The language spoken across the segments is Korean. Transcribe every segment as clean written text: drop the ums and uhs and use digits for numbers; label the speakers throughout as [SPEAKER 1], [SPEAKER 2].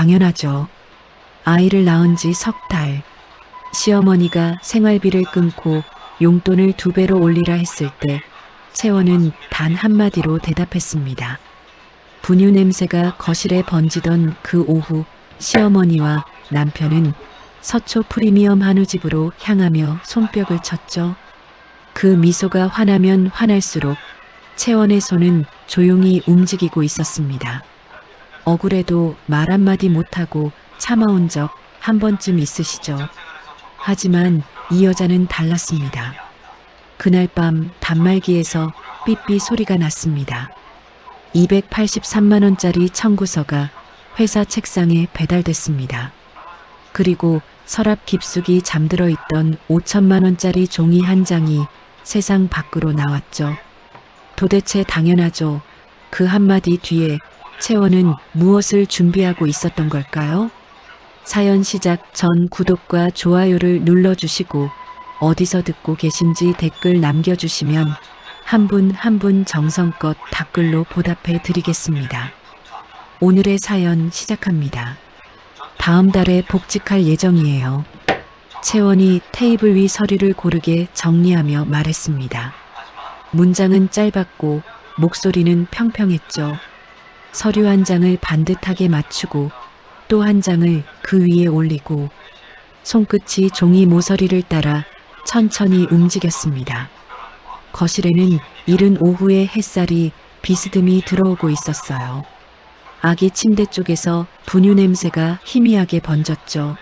[SPEAKER 1] 당연하죠. 아이를 낳은 지 석 달. 시어머니가 생활비를 끊고 용돈을 2배로 올리라 했을 때 채원은 단 한마디로 대답했습니다. 분유 냄새가 거실에 번지던 그 오후 시어머니와 남편은 서초 프리미엄 한우집으로 향하며 손뼉을 쳤죠. 그 미소가 환하면 환할수록 채원의 손은 조용히 움직이고 있었습니다. 억울해도 말 한마디 못하고 참아온 적 한 번쯤 있으시죠? 하지만 이 여자는 달랐습니다. 그날 밤 단말기에서 삐삐 소리가 났습니다. 283만 원짜리 청구서가 회사 책상에 배달됐습니다. 그리고 서랍 깊숙이 잠들어 있던 5천만 원짜리 종이 한 장이 세상 밖으로 나왔죠. 도대체 당연하죠. 그 한마디 뒤에 채원은 무엇을 준비하고 있었던 걸까요? 사연 시작 전 구독과 좋아요를 눌러주시고 어디서 듣고 계신지 댓글 남겨주시면 한 분 한 분 정성껏 댓글로 보답해 드리겠습니다. 오늘의 사연 시작합니다. 다음 달에 복직할 예정이에요. 채원이 테이블 위 서류를 고르게 정리하며 말했습니다. 문장은 짧았고 목소리는 평평했죠. 서류 한 장을 반듯하게 맞추고 또 한 장을 그 위에 올리고 손끝이 종이 모서리를 따라 천천히 움직였습니다. 거실에는 이른 오후의 햇살이 비스듬히 들어오고 있었어요. 아기 침대 쪽에서 분유 냄새가 희미하게 번졌죠.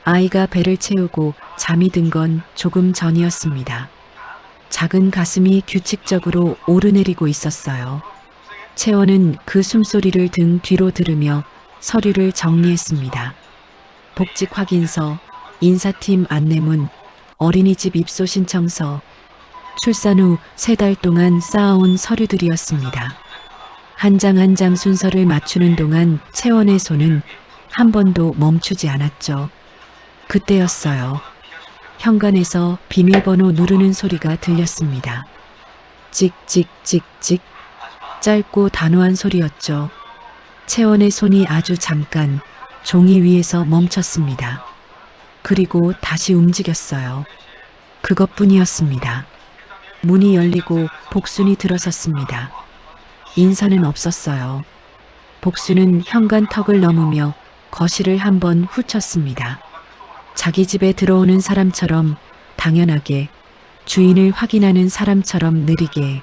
[SPEAKER 1] 아이가 배를 채우고 잠이 든 건 조금 전이었습니다. 작은 가슴이 규칙적으로 오르내리고 있었어요. 채원은 그 숨소리를 등 뒤로 들으며 서류를 정리했습니다. 복직 확인서, 인사팀 안내문, 어린이집 입소 신청서, 출산 후 3달 동안 쌓아온 서류들이었습니다. 한 장 한 장 순서를 맞추는 동안 채원의 손은 한 번도 멈추지 않았죠. 그때였어요. 현관에서 비밀번호 누르는 소리가 들렸습니다. 찍찍찍찍. 짧고 단호한 소리였죠. 채원의 손이 아주 잠깐 종이 위에서 멈췄습니다. 그리고 다시 움직였어요. 그것뿐이었습니다. 문이 열리고 복순이 들어섰습니다. 인사는 없었어요. 복순은 현관 턱을 넘으며 거실을 한번 훑었습니다. 자기 집에 들어오는 사람처럼 당연하게, 주인을 확인하는 사람처럼 느리게.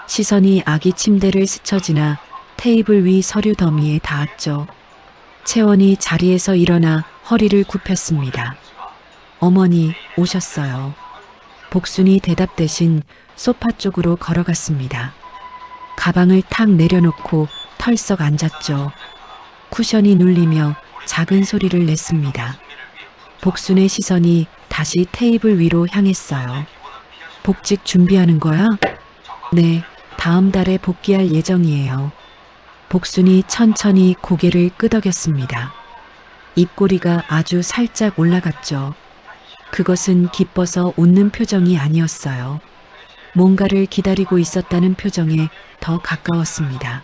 [SPEAKER 1] 시선이 아기 침대를 스쳐 지나 테이블 위 서류 더미에 닿았죠. 채원이 자리에서 일어나 허리를 굽혔습니다. 어머니 오셨어요. 복순이 대답 대신 소파 쪽으로 걸어갔습니다. 가방을 탁 내려놓고 털썩 앉았죠. 쿠션이 눌리며 작은 소리를 냈습니다. 복순의 시선이 다시 테이블 위로 향했어요. 복직 준비하는 거야? 네, 다음 달에 복귀할 예정이에요. 복순이 천천히 고개를 끄덕였습니다. 입꼬리가 아주 살짝 올라갔죠. 그것은 기뻐서 웃는 표정이 아니었어요. 뭔가를 기다리고 있었다는 표정에 더 가까웠습니다.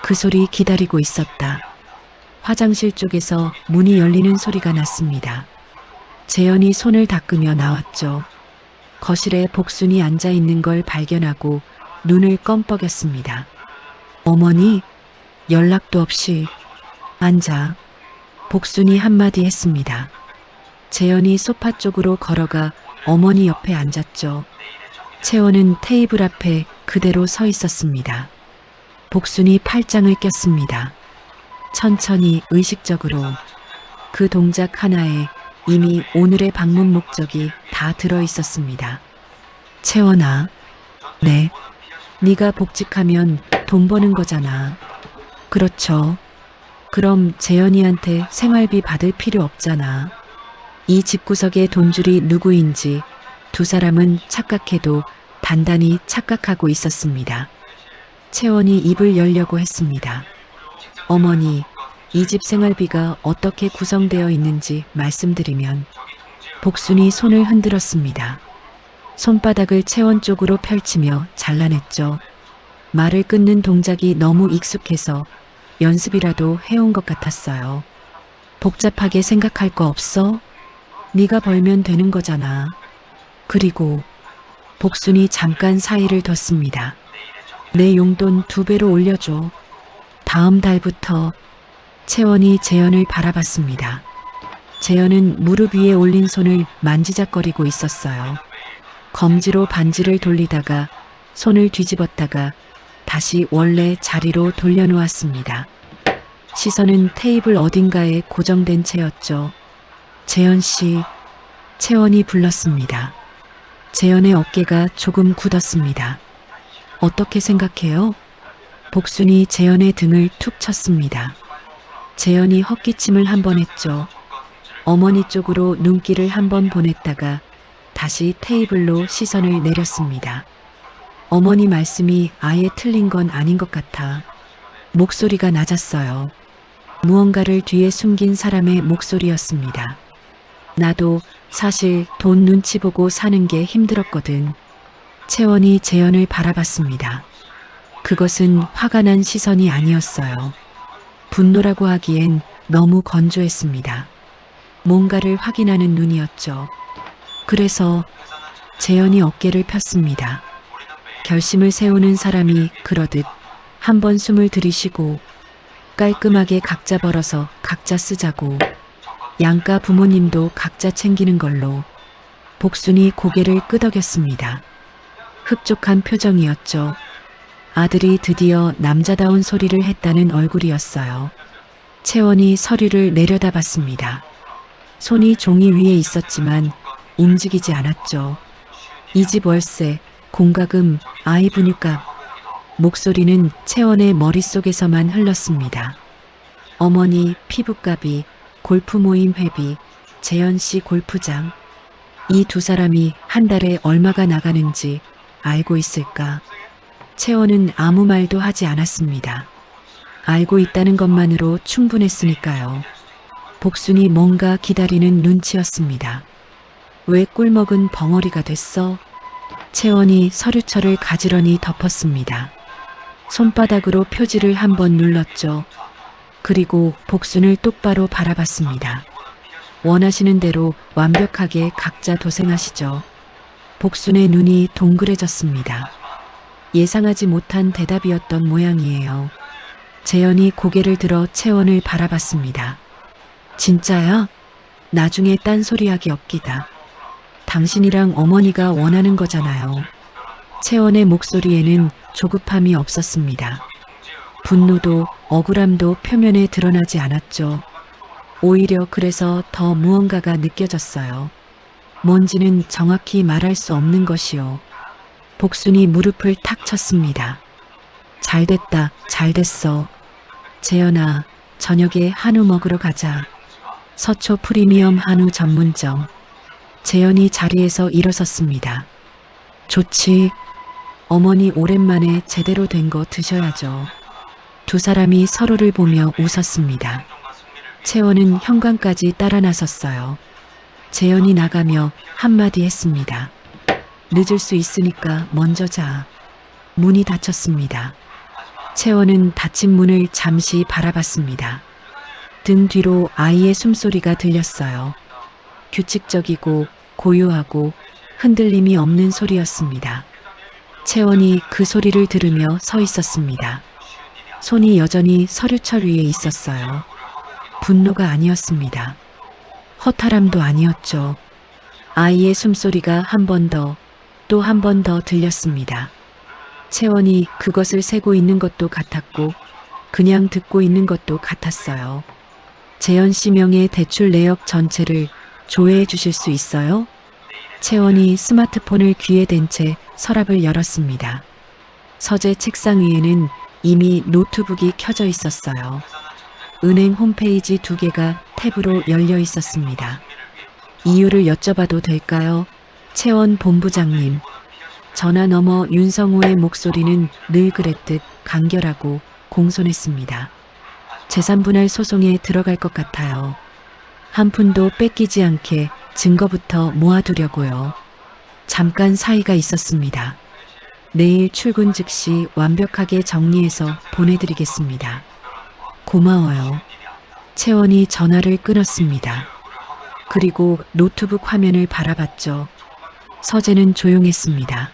[SPEAKER 1] 그 소리 기다리고 있었다. 화장실 쪽에서 문이 열리는 소리가 났습니다. 재현이 손을 닦으며 나왔죠. 거실에 복순이 앉아 있는 걸 발견하고 눈을 껌뻑였습니다. 어머니, 연락도 없이. 앉아. 복순이 한마디 했습니다. 재현이 소파 쪽으로 걸어가 어머니 옆에 앉았죠. 채원은 테이블 앞에 그대로 서 있었습니다. 복순이 팔짱을 꼈습니다. 천천히 의식적으로. 그 동작 하나에 이미 오늘의 방문 목적이 다 들어 있었습니다. 채원아. 네. 네가 복직하면 돈 버는 거잖아. 그렇죠. 그럼 재현이한테 생활비 받을 필요 없잖아. 이 집구석의 돈줄이 누구인지 두 사람은 착각해도 단단히 착각하고 있었습니다. 채원이 입을 열려고 했습니다. 어머니, 이 집 생활비가 어떻게 구성되어 있는지 말씀드리면. 복순이 손을 흔들었습니다. 손바닥을 채원 쪽으로 펼치며 잘라냈죠. 말을 끊는 동작이 너무 익숙해서 연습이라도 해온 것 같았어요. 복잡하게 생각할 거 없어? 네가 벌면 되는 거잖아. 그리고 복순이 잠깐 사이를 뒀습니다. 내 용돈 2배로 올려줘. 다음 달부터. 채원이 재현을 바라봤습니다. 재현은 무릎 위에 올린 손을 만지작거리고 있었어요. 검지로 반지를 돌리다가 손을 뒤집었다가 다시 원래 자리로 돌려놓았습니다. 시선은 테이블 어딘가에 고정된 채였죠. 재현 씨, 채원이 불렀습니다. 재현의 어깨가 조금 굳었습니다. 어떻게 생각해요? 복순이 재현의 등을 툭 쳤습니다. 재현이 헛기침을 한 번 했죠. 어머니 쪽으로 눈길을 한 번 보냈다가 다시 테이블로 시선을 내렸습니다. 어머니 말씀이 아예 틀린 건 아닌 것 같아. 목소리가 낮았어요. 무언가를 뒤에 숨긴 사람의 목소리였습니다. 나도 사실 돈 눈치 보고 사는 게 힘들었거든. 채원이 재현을 바라봤습니다. 그것은 화가 난 시선이 아니었어요. 분노라고 하기엔 너무 건조했습니다. 뭔가를 확인하는 눈이었죠. 그래서 재현이 어깨를 폈습니다. 결심을 세우는 사람이 그러듯 한 번 숨을 들이쉬고 깔끔하게 각자 벌어서 각자 쓰자고. 양가 부모님도 각자 챙기는 걸로. 복순이 고개를 끄덕였습니다. 흡족한 표정이었죠. 아들이 드디어 남자다운 소리를 했다는 얼굴이었어요. 채원이 서류를 내려다봤습니다. 손이 종이 위에 있었지만 움직이지 않았죠. 이 집 월세, 공과금, 아이 분유값. 목소리는 채원의 머릿속에서만 흘렀습니다. 어머니 피부값이, 골프 모임 회비, 재현 씨 골프장. 이 2사람이 한 달에 얼마가 나가는지 알고 있을까? 채원은 아무 말도 하지 않았습니다. 알고 있다는 것만으로 충분했으니까요. 복순이 뭔가 기다리는 눈치였습니다. 왜 꿀먹은 벙어리가 됐어? 채원이 서류철을 가지런히 덮었습니다. 손바닥으로 표지를 한번 눌렀죠. 그리고 복순을 똑바로 바라봤습니다. 원하시는 대로 완벽하게 각자 도생하시죠. 복순의 눈이 동그래졌습니다. 예상하지 못한 대답이었던 모양이에요. 재현이 고개를 들어 채원을 바라봤습니다. 진짜야? 나중에 딴소리하기 없기다. 당신이랑 어머니가 원하는 거잖아요. 채원의 목소리에는 조급함이 없었습니다. 분노도 억울함도 표면에 드러나지 않았죠. 오히려 그래서 더 무언가가 느껴졌어요. 뭔지는 정확히 말할 수 없는 것이요. 복순이 무릎을 탁 쳤습니다. 잘됐다, 잘됐어. 재현아, 저녁에 한우 먹으러 가자. 서초 프리미엄 한우 전문점. 재현이 자리에서 일어섰습니다. 좋지. 어머니 오랜만에 제대로 된 거 드셔야죠. 2사람이 서로를 보며 웃었습니다. 채원은 현관까지 따라 나섰어요. 재현이 나가며 한마디 했습니다. 늦을 수 있으니까 먼저 자. 문이 닫혔습니다. 채원은 닫힌 문을 잠시 바라봤습니다. 등 뒤로 아이의 숨소리가 들렸어요. 규칙적이고 고요하고 흔들림이 없는 소리였습니다. 채원이 그 소리를 들으며 서 있었습니다. 손이 여전히 서류철 위에 있었어요. 분노가 아니었습니다. 허탈함도 아니었죠. 아이의 숨소리가 한 번 더, 또 한 번 더 들렸습니다. 채원이 그것을 세고 있는 것도 같았고 그냥 듣고 있는 것도 같았어요. 재현 씨 명의 대출 내역 전체를 조회해 주실 수 있어요? 채원이 스마트폰을 귀에 댄 채 서랍을 열었습니다. 서재 책상 위에는 이미 노트북이 켜져 있었어요. 은행 홈페이지 2개가 탭으로 열려 있었습니다. 이유를 여쭤봐도 될까요? 채원 본부장님. 전화 너머 윤성호의 목소리는 늘 그랬듯 간결하고 공손했습니다. 재산분할 소송에 들어갈 것 같아요. 한 푼도 뺏기지 않게 증거부터 모아두려고요. 잠깐 사이가 있었습니다. 내일 출근 즉시 완벽하게 정리해서 보내드리겠습니다. 고마워요. 채원이 전화를 끊었습니다. 그리고 노트북 화면을 바라봤죠. 서재는 조용했습니다.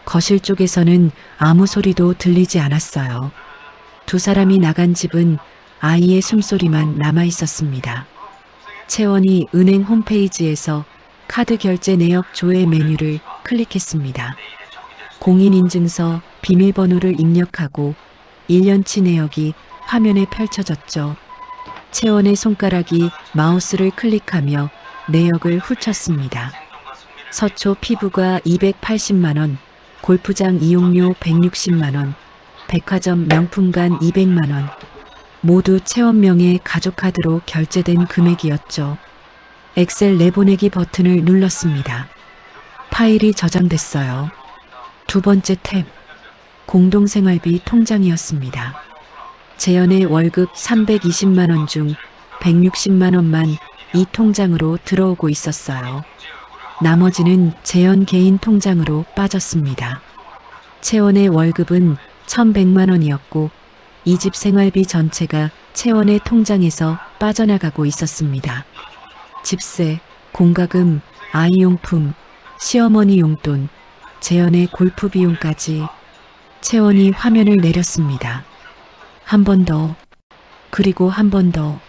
[SPEAKER 1] 거실 쪽에서는 아무 소리도 들리지 않았어요. 두 사람이 나간 집은 아이의 숨소리만 남아 있었습니다. 채원이 은행 홈페이지에서 카드 결제 내역 조회 메뉴를 클릭했습니다. 공인인증서 비밀번호를 입력하고 1년치 내역이 화면에 펼쳐졌죠. 채원의 손가락이 마우스를 클릭하며 내역을 훑쳤습니다. 서초 피부과 280만 원, 골프장 이용료 160만 원, 백화점 명품관 200만 원, 모두 채원명의 가족카드로 결제된 금액이었죠. 엑셀 내보내기 버튼을 눌렀습니다. 파일이 저장됐어요. 두 번째 탭, 공동생활비 통장이었습니다. 재현의 월급 320만 원 중 160만 원만 이 통장으로 들어오고 있었어요. 나머지는 재현 개인 통장으로 빠졌습니다. 채원의 월급은 1,100만 원이었고 이 집 생활비 전체가 채원의 통장에서 빠져나가고 있었습니다. 집세, 공과금, 아이용품, 시어머니 용돈, 재현의 골프 비용까지. 채원이 화면을 내렸습니다. 한 번 더, 그리고 한 번 더.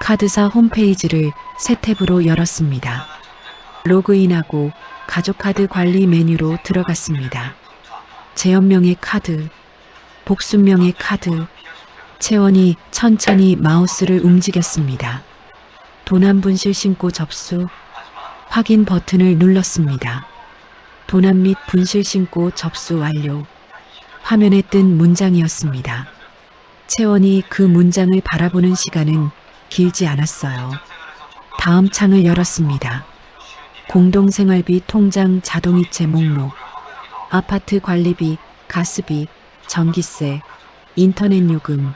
[SPEAKER 1] 카드사 홈페이지를 새 탭으로 열었습니다. 로그인하고 가족카드 관리 메뉴로 들어갔습니다. 재현명의 카드, 복순명의 카드. 채원이 천천히 마우스를 움직였습니다. 도난 분실 신고 접수, 확인 버튼을 눌렀습니다. 도난 및 분실 신고 접수 완료. 화면에 뜬 문장이었습니다. 채원이 그 문장을 바라보는 시간은 길지 않았어요. 다음 창을 열었습니다. 공동생활비 통장 자동이체 목록, 아파트 관리비, 가스비, 전기세, 인터넷 요금.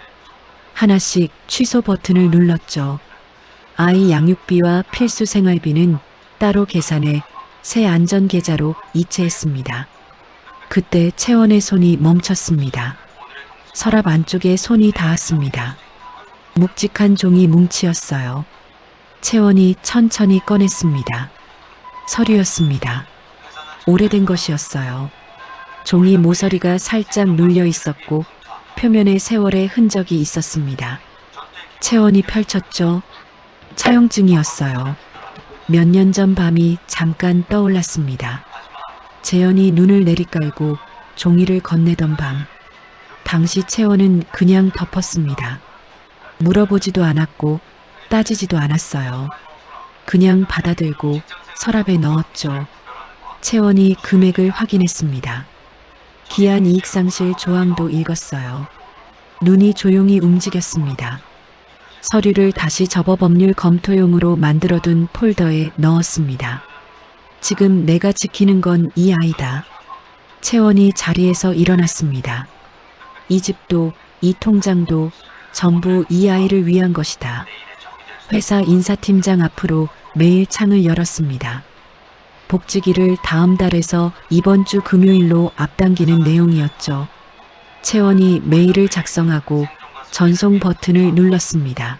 [SPEAKER 1] 하나씩 취소 버튼을 눌렀죠. 아이 양육비와 필수 생활비는 따로 계산해 새 안전계좌로 이체했습니다. 그때 채원의 손이 멈췄습니다. 서랍 안쪽에 손이 닿았습니다. 묵직한 종이 뭉치였어요. 채원이 천천히 꺼냈습니다. 서류였습니다. 오래된 것이었어요. 종이 모서리가 살짝 눌려 있었고 표면에 세월의 흔적이 있었습니다. 채원이 펼쳤죠. 차용증이었어요. 몇 년 전 밤이 잠깐 떠올랐습니다. 재현이 눈을 내리깔고 종이를 건네던 밤. 당시 채원은 그냥 덮었습니다. 물어보지도 않았고 따지지도 않았어요. 그냥 받아들고 서랍에 넣었죠. 채원이 금액을 확인했습니다. 기한 이익상실 조항도 읽었어요. 눈이 조용히 움직였습니다. 서류를 다시 접어 법률 검토용으로 만들어둔 폴더에 넣었습니다. 지금 내가 지키는 건 이 아이다. 채원이 자리에서 일어났습니다. 이 집도 이 통장도 전부 이 아이를 위한 것이다. 회사 인사팀장 앞으로 메일 창을 열었습니다. 복지기를 다음 달에서 이번 주 금요일로 앞당기는 내용이었죠. 채원이 메일을 작성하고 전송 버튼을 눌렀습니다.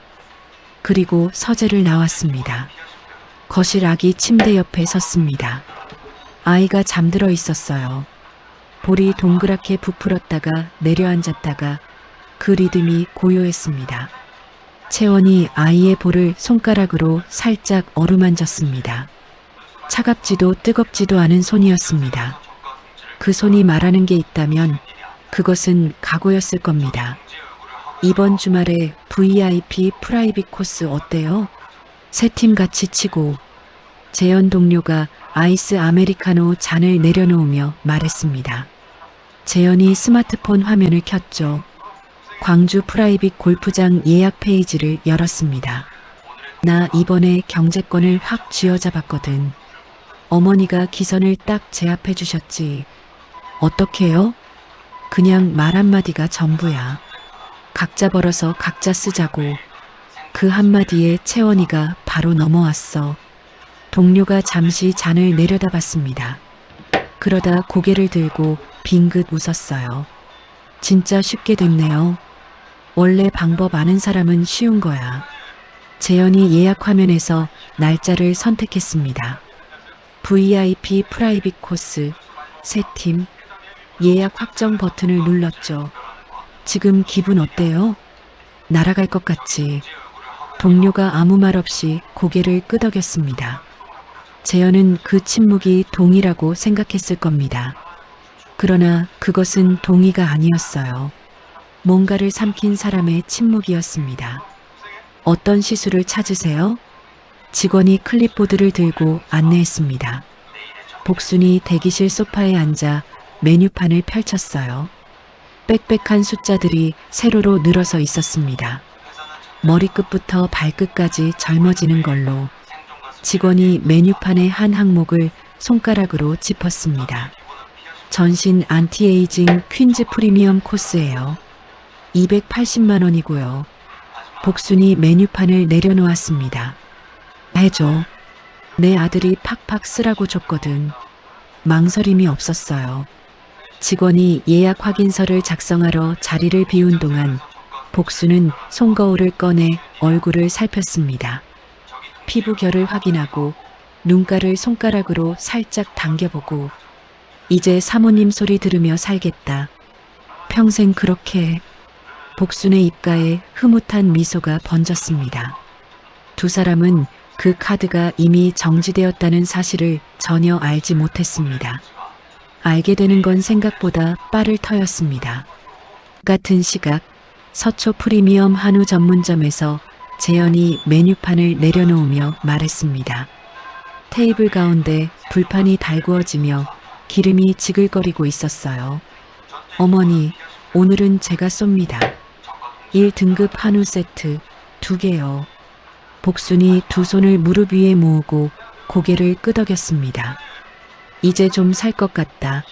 [SPEAKER 1] 그리고 서재를 나왔습니다. 거실 아기 침대 옆에 섰습니다. 아이가 잠들어 있었어요. 볼이 동그랗게 부풀었다가 내려앉았다가 그 리듬이 고요했습니다. 채원이 아이의 볼을 손가락으로 살짝 어루만졌습니다. 차갑지도 뜨겁지도 않은 손이었습니다. 그 손이 말하는 게 있다면 그것은 각오였을 겁니다. 이번 주말에 VIP 프라이빗 코스 어때요? 세 팀 같이 치고. 재현 동료가 아이스 아메리카노 잔을 내려놓으며 말했습니다. 재현이 스마트폰 화면을 켰죠. 광주 프라이빗 골프장 예약 페이지를 열었습니다. 나 이번에 경제권을 확 쥐어잡았거든. 어머니가 기선을 딱 제압해 주셨지. 어떻게요? 그냥 말 한마디가 전부야. 각자 벌어서 각자 쓰자고. 그 한마디에 채원이가 바로 넘어왔어. 동료가 잠시 잔을 내려다봤습니다. 그러다 고개를 들고 빙긋 웃었어요. 진짜 쉽게 됐네요. 원래 방법 아는 사람은 쉬운 거야. 재현이 예약 화면에서 날짜를 선택했습니다. VIP 프라이빗 코스, 세 팀, 예약 확정 버튼을 눌렀죠. 지금 기분 어때요? 날아갈 것 같지? 동료가 아무 말 없이 고개를 끄덕였습니다. 재현은 그 침묵이 동의라고 생각했을 겁니다. 그러나 그것은 동의가 아니었어요. 뭔가를 삼킨 사람의 침묵이었습니다. 어떤 시술을 찾으세요? 직원이 클립보드를 들고 안내했습니다. 복순이 대기실 소파에 앉아 메뉴판을 펼쳤어요. 빽빽한 숫자들이 세로로 늘어서 있었습니다. 머리끝부터 발끝까지 젊어지는 걸로 직원이 메뉴판의 한 항목을 손가락으로 짚었습니다. 전신 안티에이징 퀸즈 프리미엄 코스예요. 280만 원이고요. 복순이 메뉴판을 내려놓았습니다. 해줘. 내 아들이 팍팍 쓰라고 줬거든. 망설임이 없었어요. 직원이 예약 확인서를 작성하러 자리를 비운 동안 복수는 손거울을 꺼내 얼굴을 살폈습니다. 피부결을 확인하고 눈가를 손가락으로 살짝 당겨보고 이제 사모님 소리 들으며 살겠다. 평생 그렇게. 복순의 입가에 흐뭇한 미소가 번졌습니다. 두 사람은 그 카드가 이미 정지되었다는 사실을 전혀 알지 못했습니다. 알게 되는 건 생각보다 빠를 터였습니다. 같은 시각 서초 프리미엄 한우 전문점에서 재현이 메뉴판을 내려놓으며 말했습니다. 테이블 가운데 불판이 달구어지며 기름이 지글거리고 있었어요. 어머니, 오늘은 제가 쏩니다. 1등급 한우 세트 2개요. 복순이 두 손을 무릎 위에 모으고 고개를 끄덕였습니다. 이제 좀 살 것 같다.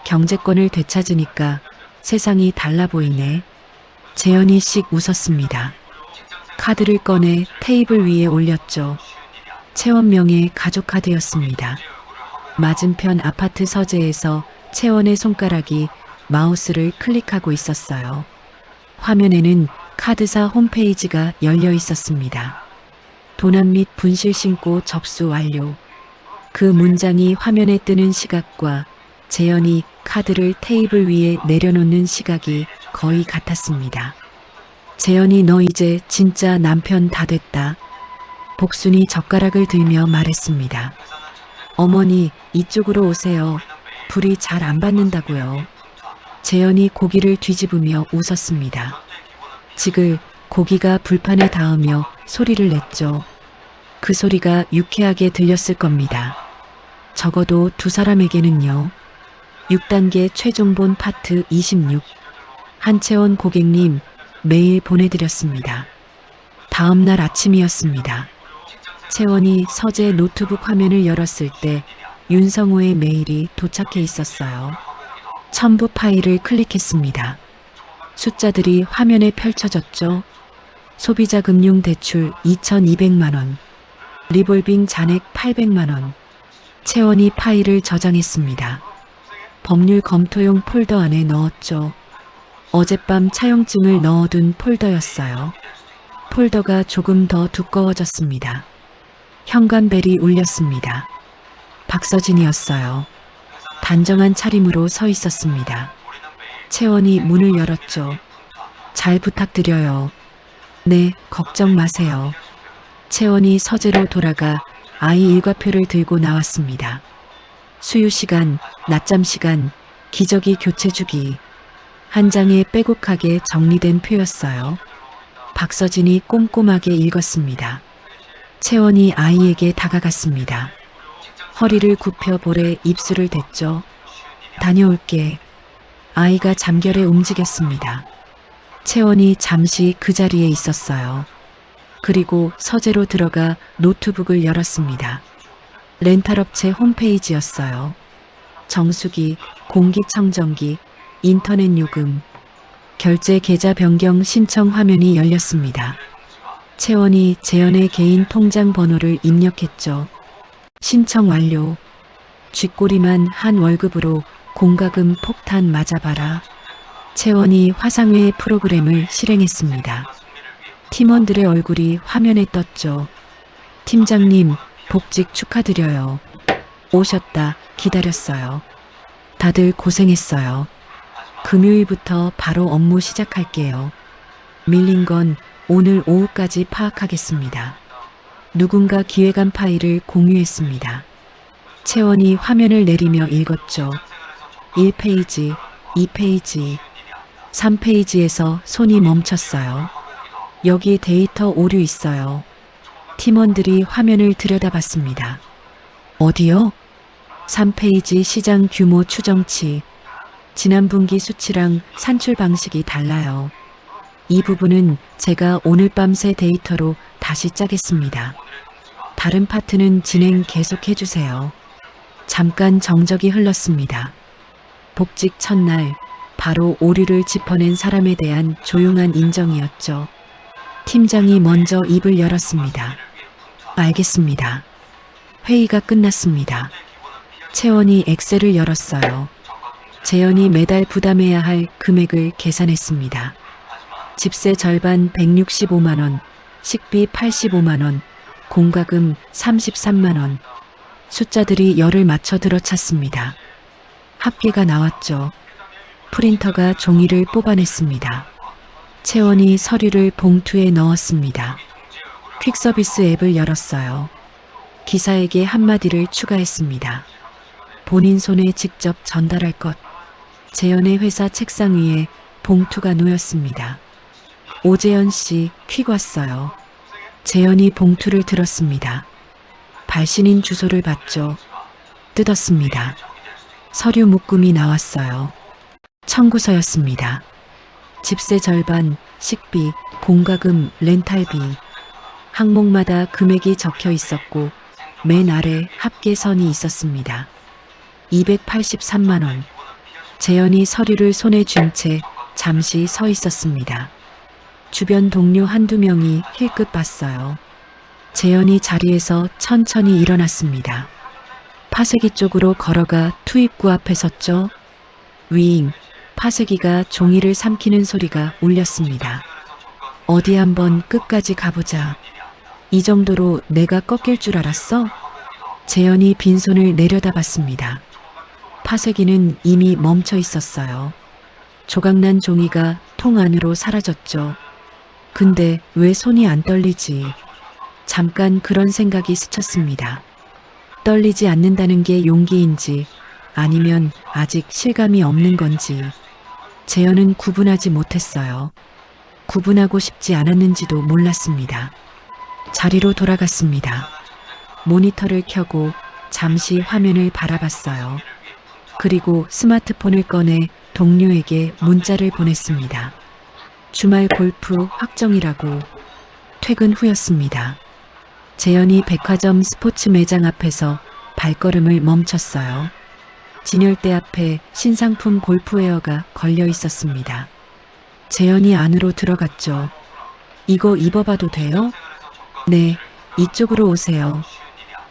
[SPEAKER 1] 경제권을 되찾으니까 세상이 달라 보이네. 재현이 씩 웃었습니다. 카드를 꺼내 테이블 위에 올렸죠. 채원명의 가족카드였습니다. 맞은편 아파트 서재에서 채원의 손가락이 마우스를 클릭하고 있었어요. 화면에는 카드사 홈페이지가 열려 있었습니다. 도납 및 분실 신고 접수 완료. 그 문장이 화면에 뜨는 시각과 재현이 카드를 테이블 위에 내려놓는 시각이 거의 같았습니다. 재현이 너 이제 진짜 남편 다 됐다. 복순이 젓가락을 들며 말했습니다. 어머니, 이쪽으로 오세요. 불이 잘 안 받는다고요. 재현이 고기를 뒤집으며 웃었습니다. 지글 고기가 불판에 닿으며 소리를 냈죠. 그 소리가 유쾌하게 들렸을 겁니다. 적어도 두 사람에게는요. 6단계 최종본 파트 26. 한채원 고객님, 메일 보내드렸습니다. 다음 날 아침이었습니다. 채원이 서재 노트북 화면을 열었을 때 윤성우의 메일이 도착해 있었어요. 첨부 파일을 클릭했습니다. 숫자들이 화면에 펼쳐졌죠. 소비자 금융 대출 2,200만 원, 리볼빙 잔액 800만 원. 채원이 파일을 저장했습니다. 법률 검토용 폴더 안에 넣었죠. 어젯밤 차용증을 넣어둔 폴더였어요. 폴더가 조금 더 두꺼워졌습니다. 현관벨이 울렸습니다. 박서진이었어요. 단정한 차림으로 서 있었습니다. 채원이 문을 열었죠. 잘 부탁드려요. 네, 걱정 마세요. 채원이 서재로 돌아가 아이 일과표를 들고 나왔습니다. 수유 시간, 낮잠 시간, 기저귀 교체 주기. 한 장에 빼곡하게 정리된 표였어요. 박서진이 꼼꼼하게 읽었습니다. 채원이 아이에게 다가갔습니다. 허리를 굽혀 볼에 입술을 댔죠. 다녀올게. 아이가 잠결에 움직였습니다. 채원이 잠시 그 자리에 있었어요. 그리고 서재로 들어가 노트북을 열었습니다. 렌탈업체 홈페이지였어요. 정수기, 공기청정기, 인터넷 요금, 결제 계좌 변경 신청 화면이 열렸습니다. 채원이 재현의 개인 통장 번호를 입력했죠. 신청 완료. 쥐꼬리만 한 월급으로 공과금 폭탄 맞아봐라. 채원이 화상회의 프로그램을 실행했습니다. 팀원들의 얼굴이 화면에 떴죠. 팀장님, 복직 축하드려요. 오셨다 기다렸어요. 다들 고생했어요. 금요일부터 바로 업무 시작할게요. 밀린 건 오늘 오후까지 파악하겠습니다. 누군가 기획안 파일을 공유했습니다. 채원이 화면을 내리며 읽었죠. 1페이지, 2페이지, 3페이지에서 손이 멈췄어요. 여기 데이터 오류 있어요. 팀원들이 화면을 들여다봤습니다. 어디요? 3페이지 시장 규모 추정치. 지난 분기 수치랑 산출 방식이 달라요. 이 부분은 제가 오늘 밤새 데이터로 다시 짜겠습니다. 다른 파트는 진행 계속해 주세요. 잠깐 정적이 흘렀습니다. 복직 첫날 바로 오류를 짚어낸 사람에 대한 조용한 인정이었죠. 팀장이 먼저 입을 열었습니다. 알겠습니다. 회의가 끝났습니다. 채원이 엑셀을 열었어요. 재현이 매달 부담해야 할 금액을 계산했습니다. 집세 절반 165만 원, 식비 85만 원, 공과금 33만 원. 숫자들이 열을 맞춰 들어찼습니다. 합계가 나왔죠. 프린터가 종이를 뽑아냈습니다. 채원이 서류를 봉투에 넣었습니다. 퀵서비스 앱을 열었어요. 기사에게 한마디를 추가했습니다. 본인 손에 직접 전달할 것. 재현의 회사 책상 위에 봉투가 놓였습니다. 오재현 씨, 퀵 왔어요. 재현이 봉투를 들었습니다. 발신인 주소를 봤죠. 뜯었습니다. 서류 묶음이 나왔어요. 청구서였습니다. 집세 절반, 식비, 공과금, 렌탈비. 항목마다 금액이 적혀 있었고 맨 아래 합계선이 있었습니다. 283만 원. 재현이 서류를 손에 쥔 채 잠시 서 있었습니다. 주변 동료 한두 명이 힐끗 봤어요. 재현이 자리에서 천천히 일어났습니다. 파쇄기 쪽으로 걸어가 투입구 앞에 섰죠. 윙, 파쇄기가 종이를 삼키는 소리가 울렸습니다. 어디 한번 끝까지 가보자. 이 정도로 내가 꺾일 줄 알았어? 재현이 빈손을 내려다봤습니다. 파쇄기는 이미 멈춰 있었어요. 조각난 종이가 통 안으로 사라졌죠. 근데 왜 손이 안 떨리지? 잠깐 그런 생각이 스쳤습니다. 떨리지 않는다는 게 용기인지 아니면 아직 실감이 없는 건지. 재현은 구분하지 못했어요. 구분하고 싶지 않았는지도 몰랐습니다. 자리로 돌아갔습니다. 모니터를 켜고 잠시 화면을 바라봤어요. 그리고 스마트폰을 꺼내 동료에게 문자를 보냈습니다. 주말 골프 확정이라고. 퇴근 후였습니다. 재현이 백화점 스포츠 매장 앞에서 발걸음을 멈췄어요. 진열대 앞에 신상품 골프웨어가 걸려 있었습니다. 재현이 안으로 들어갔죠. 이거 입어봐도 돼요? 네, 이쪽으로 오세요.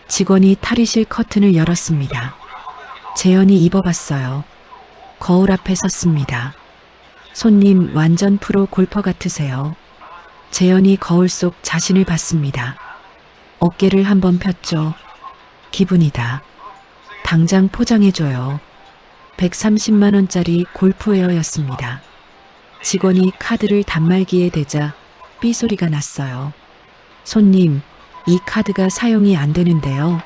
[SPEAKER 1] 직원이 탈의실 커튼을 열었습니다. 재현이 입어봤어요. 거울 앞에 섰습니다. 손님 완전 프로 골퍼 같으세요. 재현이 거울 속 자신을 봤습니다. 어깨를 한번 폈죠. 기분이다. 당장 포장해줘요. 130만 원짜리 골프웨어였습니다. 직원이 카드를 단말기에 대자 삐 소리가 났어요. 손님, 이 카드가 사용이 안 되는데요.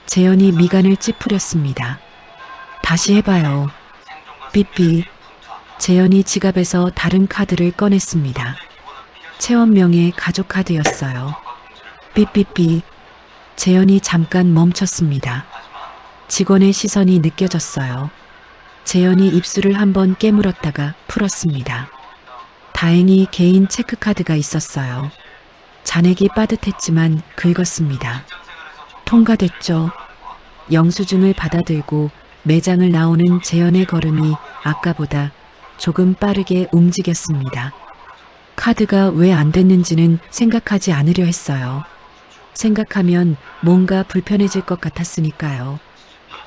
[SPEAKER 1] 재현이 미간을 찌푸렸습니다. 다시 해봐요. 삐삐. 재현이 지갑에서 다른 카드를 꺼냈습니다. 채원명의 가족 카드였어요. 삐삐삐. 재현이 잠깐 멈췄습니다. 직원의 시선이 느껴졌어요. 재현이 입술을 한번 깨물었다가 풀었습니다. 다행히 개인 체크카드가 있었어요. 잔액이 빠듯했지만 긁었습니다. 통과됐죠. 영수증을 받아들고 매장을 나오는 재현의 걸음이 아까보다 조금 빠르게 움직였습니다. 카드가 왜 안 됐는지는 생각하지 않으려 했어요. 생각하면 뭔가 불편해질 것 같았으니까요.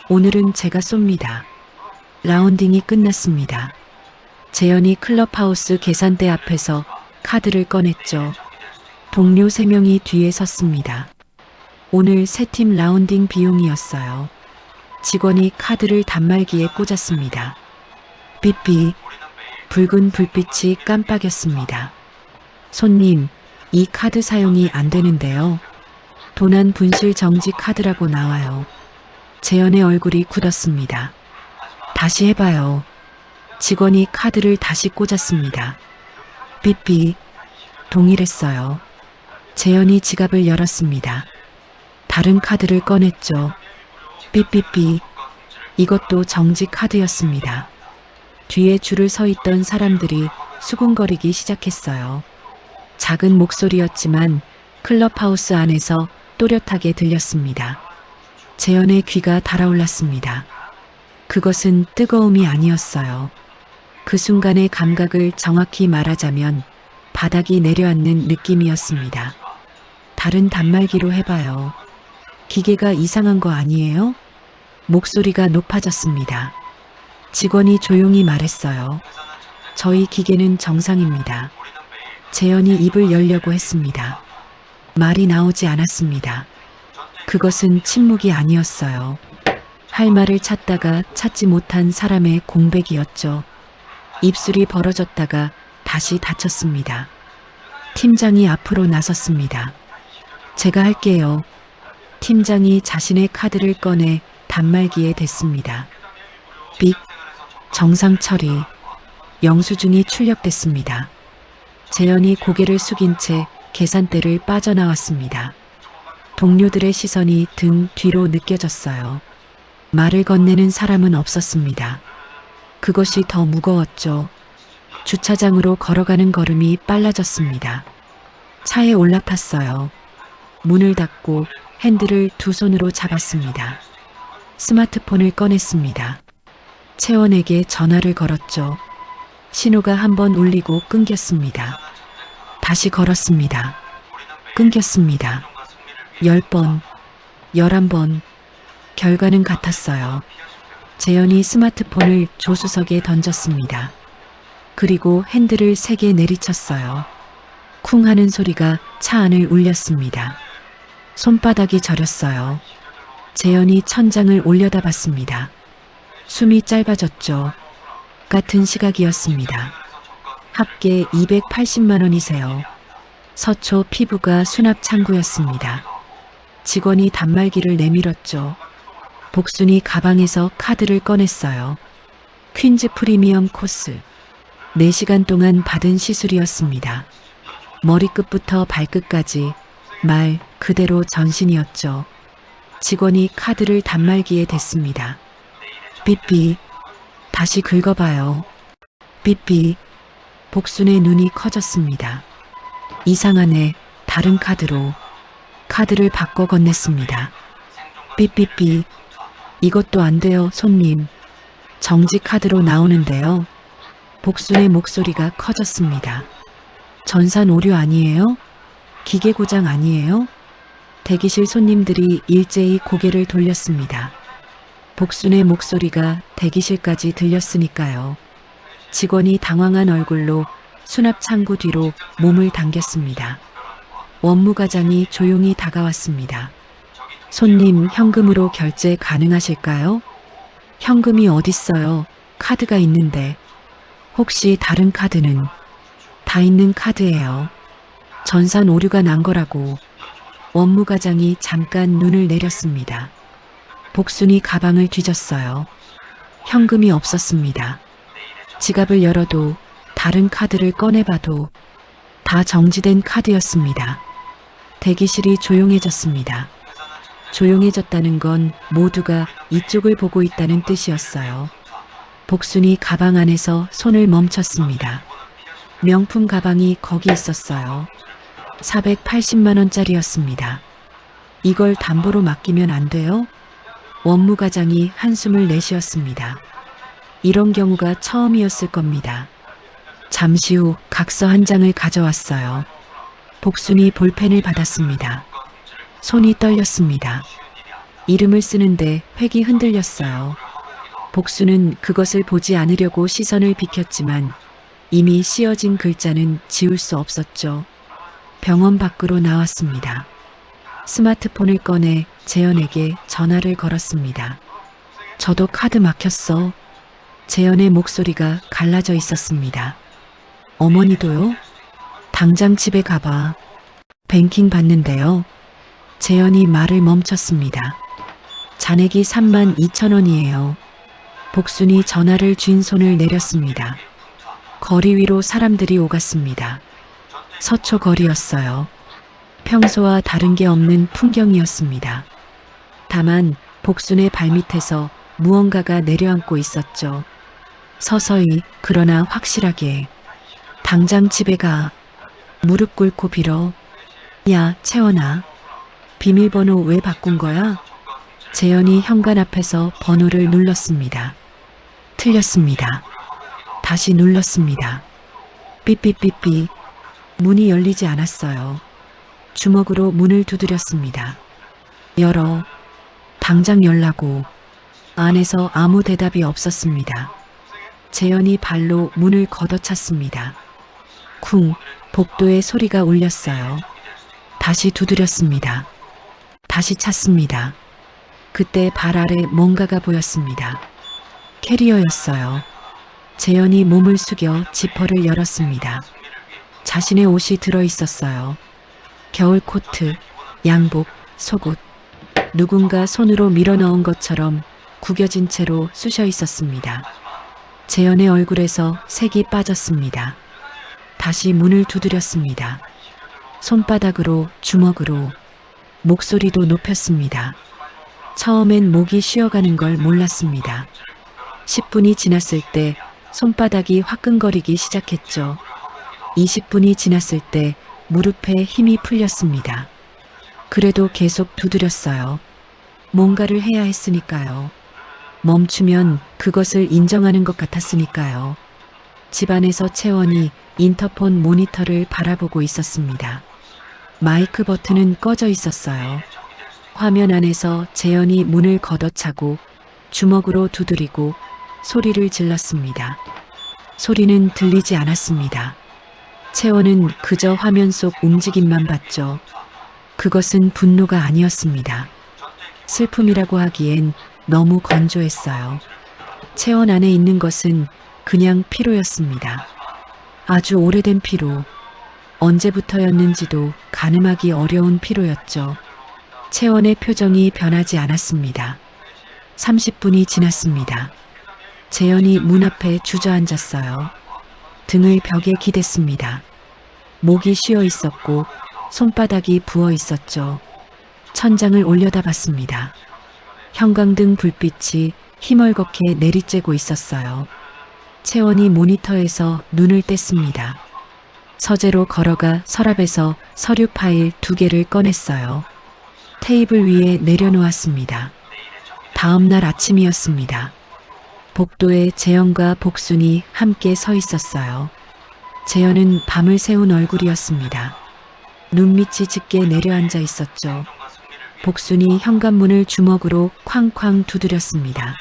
[SPEAKER 1] 오늘은 제가 쏩니다. 라운딩이 끝났습니다. 재현이 클럽하우스 계산대 앞에서 카드를 꺼냈죠. 동료 3명이 뒤에 섰습니다. 오늘 새 팀 라운딩 비용이었어요. 직원이 카드를 단말기에 꽂았습니다. 삐삐. 붉은 불빛이 깜빡였습니다. 손님, 이 카드 사용이 안 되는데요. 도난 분실 정지 카드라고 나와요. 재현의 얼굴이 굳었습니다. 다시 해봐요. 직원이 카드를 다시 꽂았습니다. 삐삐. 동일했어요. 재현이 지갑을 열었습니다. 다른 카드를 꺼냈죠. 삐삐삐. 이것도 정지 카드였습니다. 뒤에 줄을 서 있던 사람들이 수군거리기 시작했어요. 작은 목소리였지만 클럽하우스 안에서 또렷하게 들렸습니다. 재현의 귀가 달아올랐습니다. 그것은 뜨거움이 아니었어요. 그 순간의 감각을 정확히 말하자면 바닥이 내려앉는 느낌이었습니다. 다른 단말기로 해봐요. 기계가 이상한 거 아니에요? 목소리가 높아졌습니다. 직원이 조용히 말했어요. 저희 기계는 정상입니다. 재현이 입을 열려고 했습니다. 말이 나오지 않았습니다. 그것은 침묵이 아니었어요. 할 말을 찾다가 찾지 못한 사람의 공백이었죠. 입술이 벌어졌다가 다시 닫혔습니다. 팀장이 앞으로 나섰습니다. 제가 할게요. 팀장이 자신의 카드를 꺼내 단말기에 댔습니다. 빅. 정상 처리. 영수증이 출력됐습니다. 재현이 고개를 숙인 채 계산대를 빠져나왔습니다. 동료들의 시선이 등 뒤로 느껴졌어요. 말을 건네는 사람은 없었습니다. 그것이 더 무거웠죠. 주차장으로 걸어가는 걸음이 빨라졌습니다. 차에 올라탔어요. 문을 닫고 핸들을 두 손으로 잡았습니다. 스마트폰을 꺼냈습니다. 채원에게 전화를 걸었죠. 신호가 한 번 울리고 끊겼습니다. 다시 걸었습니다. 끊겼습니다. 10번, 11번. 결과는 같았어요. 재현이 스마트폰을 조수석에 던졌습니다. 그리고 핸들을 세게 내리쳤어요. 쿵 하는 소리가 차 안을 울렸습니다. 손바닥이 저렸어요. 재현이 천장을 올려다봤습니다. 숨이 짧아졌죠. 같은 시각이었습니다. 합계 280만 원이세요. 서초 피부가 수납 창구였습니다. 직원이 단말기를 내밀었죠. 복순이 가방에서 카드를 꺼냈어요. 퀸즈 프리미엄 코스. 4시간 동안 받은 시술이었습니다. 머리끝부터 발끝까지 말 그대로 전신이었죠. 직원이 카드를 단말기에 댔습니다. 삐삐. 다시 긁어봐요. 삐삐. 복순의 눈이 커졌습니다. 이상하네. 다른 카드로. 카드를 바꿔 건넸습니다. 삐삐삐. 이것도 안 돼요, 손님. 정지 카드로 나오는데요. 복순의 목소리가 커졌습니다. 전산 오류 아니에요? 기계 고장 아니에요? 대기실 손님들이 일제히 고개를 돌렸습니다. 복순의 목소리가 대기실까지 들렸으니까요. 직원이 당황한 얼굴로 수납 창구 뒤로 몸을 당겼습니다. 원무과장이 조용히 다가왔습니다. 손님, 현금으로 결제 가능하실까요? 현금이 어딨어요? 카드가 있는데. 혹시 다른 카드는? 다 있는 카드예요. 전산 오류가 난 거라고. 원무과장이 잠깐 눈을 내렸습니다. 복순이 가방을 뒤졌어요. 현금이 없었습니다. 지갑을 열어도 다른 카드를 꺼내봐도 다 정지된 카드였습니다. 대기실이 조용해졌습니다. 조용해졌다는 건 모두가 이쪽을 보고 있다는 뜻이었어요. 복순이 가방 안에서 손을 멈췄습니다. 명품 가방이 거기 있었어요. 480만 원짜리였습니다. 이걸 담보로 맡기면 안 돼요? 원무과장이 한숨을 내쉬었습니다. 이런 경우가 처음이었을 겁니다. 잠시 후 각서 한 장을 가져왔어요. 복순이 볼펜을 받았습니다. 손이 떨렸습니다. 이름을 쓰는데 획이 흔들렸어요. 복수는 그것을 보지 않으려고 시선을 비켰지만 이미 씌어진 글자는 지울 수 없었죠. 병원 밖으로 나왔습니다. 스마트폰을 꺼내 재현에게 전화를 걸었습니다. 저도 카드 막혔어. 재현의 목소리가 갈라져 있었습니다. 어머니도요? 당장 집에 가봐. 뱅킹 받는데요. 재현이 말을 멈췄습니다. 잔액이 32,000원이에요. 복순이 전화를 쥔 손을 내렸습니다. 거리 위로 사람들이 오갔습니다. 서초 거리였어요. 평소와 다른 게 없는 풍경이었습니다. 다만 복순의 발밑에서 무언가가 내려앉고 있었죠. 서서히 그러나 확실하게. 당장 집에 가. 무릎 꿇고 빌어. 야, 채원아. 비밀번호 왜 바꾼 거야? 재현이 현관 앞에서 번호를 눌렀습니다. 틀렸습니다. 다시 눌렀습니다. 삐삐삐삐. 문이 열리지 않았어요. 주먹으로 문을 두드렸습니다. 열어. 당장 열라고. 안에서 아무 대답이 없었습니다. 재현이 발로 문을 걷어찼습니다. 쿵, 복도의 소리가 울렸어요. 다시 두드렸습니다. 다시 찼습니다. 그때 발 아래 뭔가가 보였습니다. 캐리어였어요. 재현이 몸을 숙여 지퍼를 열었습니다. 자신의 옷이 들어 있었어요. 겨울 코트, 양복, 속옷. 누군가 손으로 밀어 넣은 것처럼 구겨진 채로 쑤셔 있었습니다. 재현의 얼굴에서 색이 빠졌습니다. 다시 문을 두드렸습니다. 손바닥으로, 주먹으로. 목소리도 높였습니다. 처음엔 목이 쉬어가는 걸 몰랐습니다. 10분이 지났을 때 손바닥이 화끈거리기 시작했죠. 20분이 지났을 때 무릎에 힘이 풀렸습니다. 그래도 계속 두드렸어요. 뭔가를 해야 했으니까요. 멈추면 그것을 인정하는 것 같았으니까요. 집안에서 채원이 인터폰 모니터를 바라보고 있었습니다. 마이크 버튼은 꺼져 있었어요. 화면 안에서 재현이 문을 걷어차고 주먹으로 두드리고 소리를 질렀습니다. 소리는 들리지 않았습니다. 채원은 그저 화면 속 움직임만 봤죠. 그것은 분노가 아니었습니다. 슬픔이라고 하기엔 너무 건조했어요. 채원 안에 있는 것은 그냥 피로였습니다. 아주 오래된 피로. 언제부터였는지도 가늠하기 어려운 피로였죠. 채원의 표정이 변하지 않았습니다. 30분이 지났습니다. 재현이 문 앞에 주저앉았어요. 등을 벽에 기댔습니다. 목이 쉬어 있었고 손바닥이 부어 있었죠. 천장을 올려다봤습니다. 형광등 불빛이 희멀겋게 내리쬐고 있었어요. 채원이 모니터에서 눈을 뗐습니다. 서재로 걸어가 서랍에서 서류 파일 2개를 꺼냈어요. 테이블 위에 내려놓았습니다. 다음 날 아침이었습니다. 복도에 재현과 복순이 함께 서 있었어요. 재현은 밤을 새운 얼굴이었습니다. 눈밑이 짙게 내려앉아 있었죠. 복순이 현관문을 주먹으로 쾅쾅 두드렸습니다.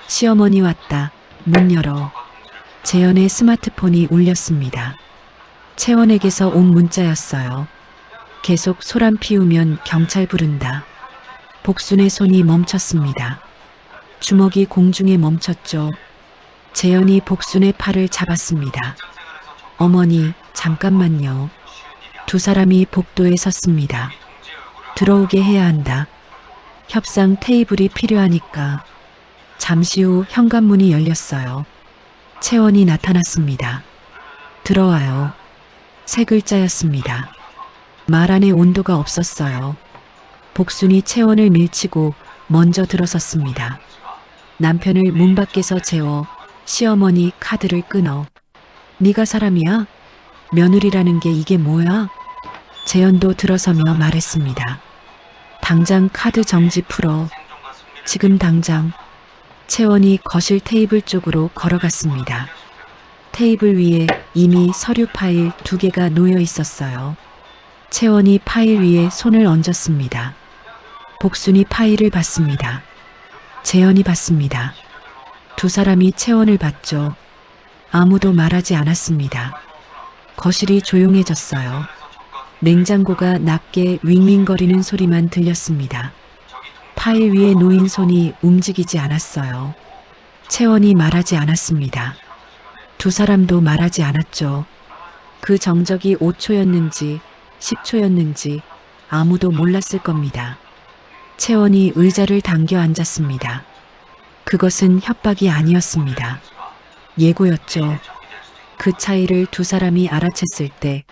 [SPEAKER 1] 시어머니 왔다. 문 열어. 재현의 스마트폰이 울렸습니다. 채원에게서 온 문자였어요. 계속 소란 피우면 경찰 부른다. 복순의 손이 멈췄습니다. 주먹이 공중에 멈췄죠. 재현이 복순의 팔을 잡았습니다. 어머니, 잠깐만요. 두 사람이 복도에 섰습니다. 들어오게 해야 한다. 협상 테이블이 필요하니까. 잠시 후 현관문이 열렸어요. 채원이 나타났습니다. 들어와요. 세 글자였습니다. 말 안에 온도가 없었어요. 복순이 채원을 밀치고 먼저 들어섰습니다. 남편을 문 밖에서 재워 시어머니 카드를 끊어. 네가 사람이야? 며느리라는 게 이게 뭐야? 재현도 들어서며 말했습니다. 당장 카드 정지 풀어. 지금 당장. 채원이 거실 테이블 쪽으로 걸어갔습니다. 테이블 위에 이미 서류 파일 2개가 놓여 있었어요. 채원이 파일 위에 손을 얹었습니다. 복순이 파일을 봤습니다. 재현이 봤습니다. 두 사람이 채원을 봤죠. 아무도 말하지 않았습니다. 거실이 조용해졌어요. 냉장고가 낮게 윙윙거리는 소리만 들렸습니다. 파일 위에 놓인 손이 움직이지 않았어요. 채원이 말하지 않았습니다. 두 사람도 말하지 않았죠. 그 정적이 5초였는지 10초였는지 아무도 몰랐을 겁니다. 채원이 의자를 당겨 앉았습니다. 그것은 협박이 아니었습니다. 예고였죠. 그 차이를 두 사람이 알아챘을 때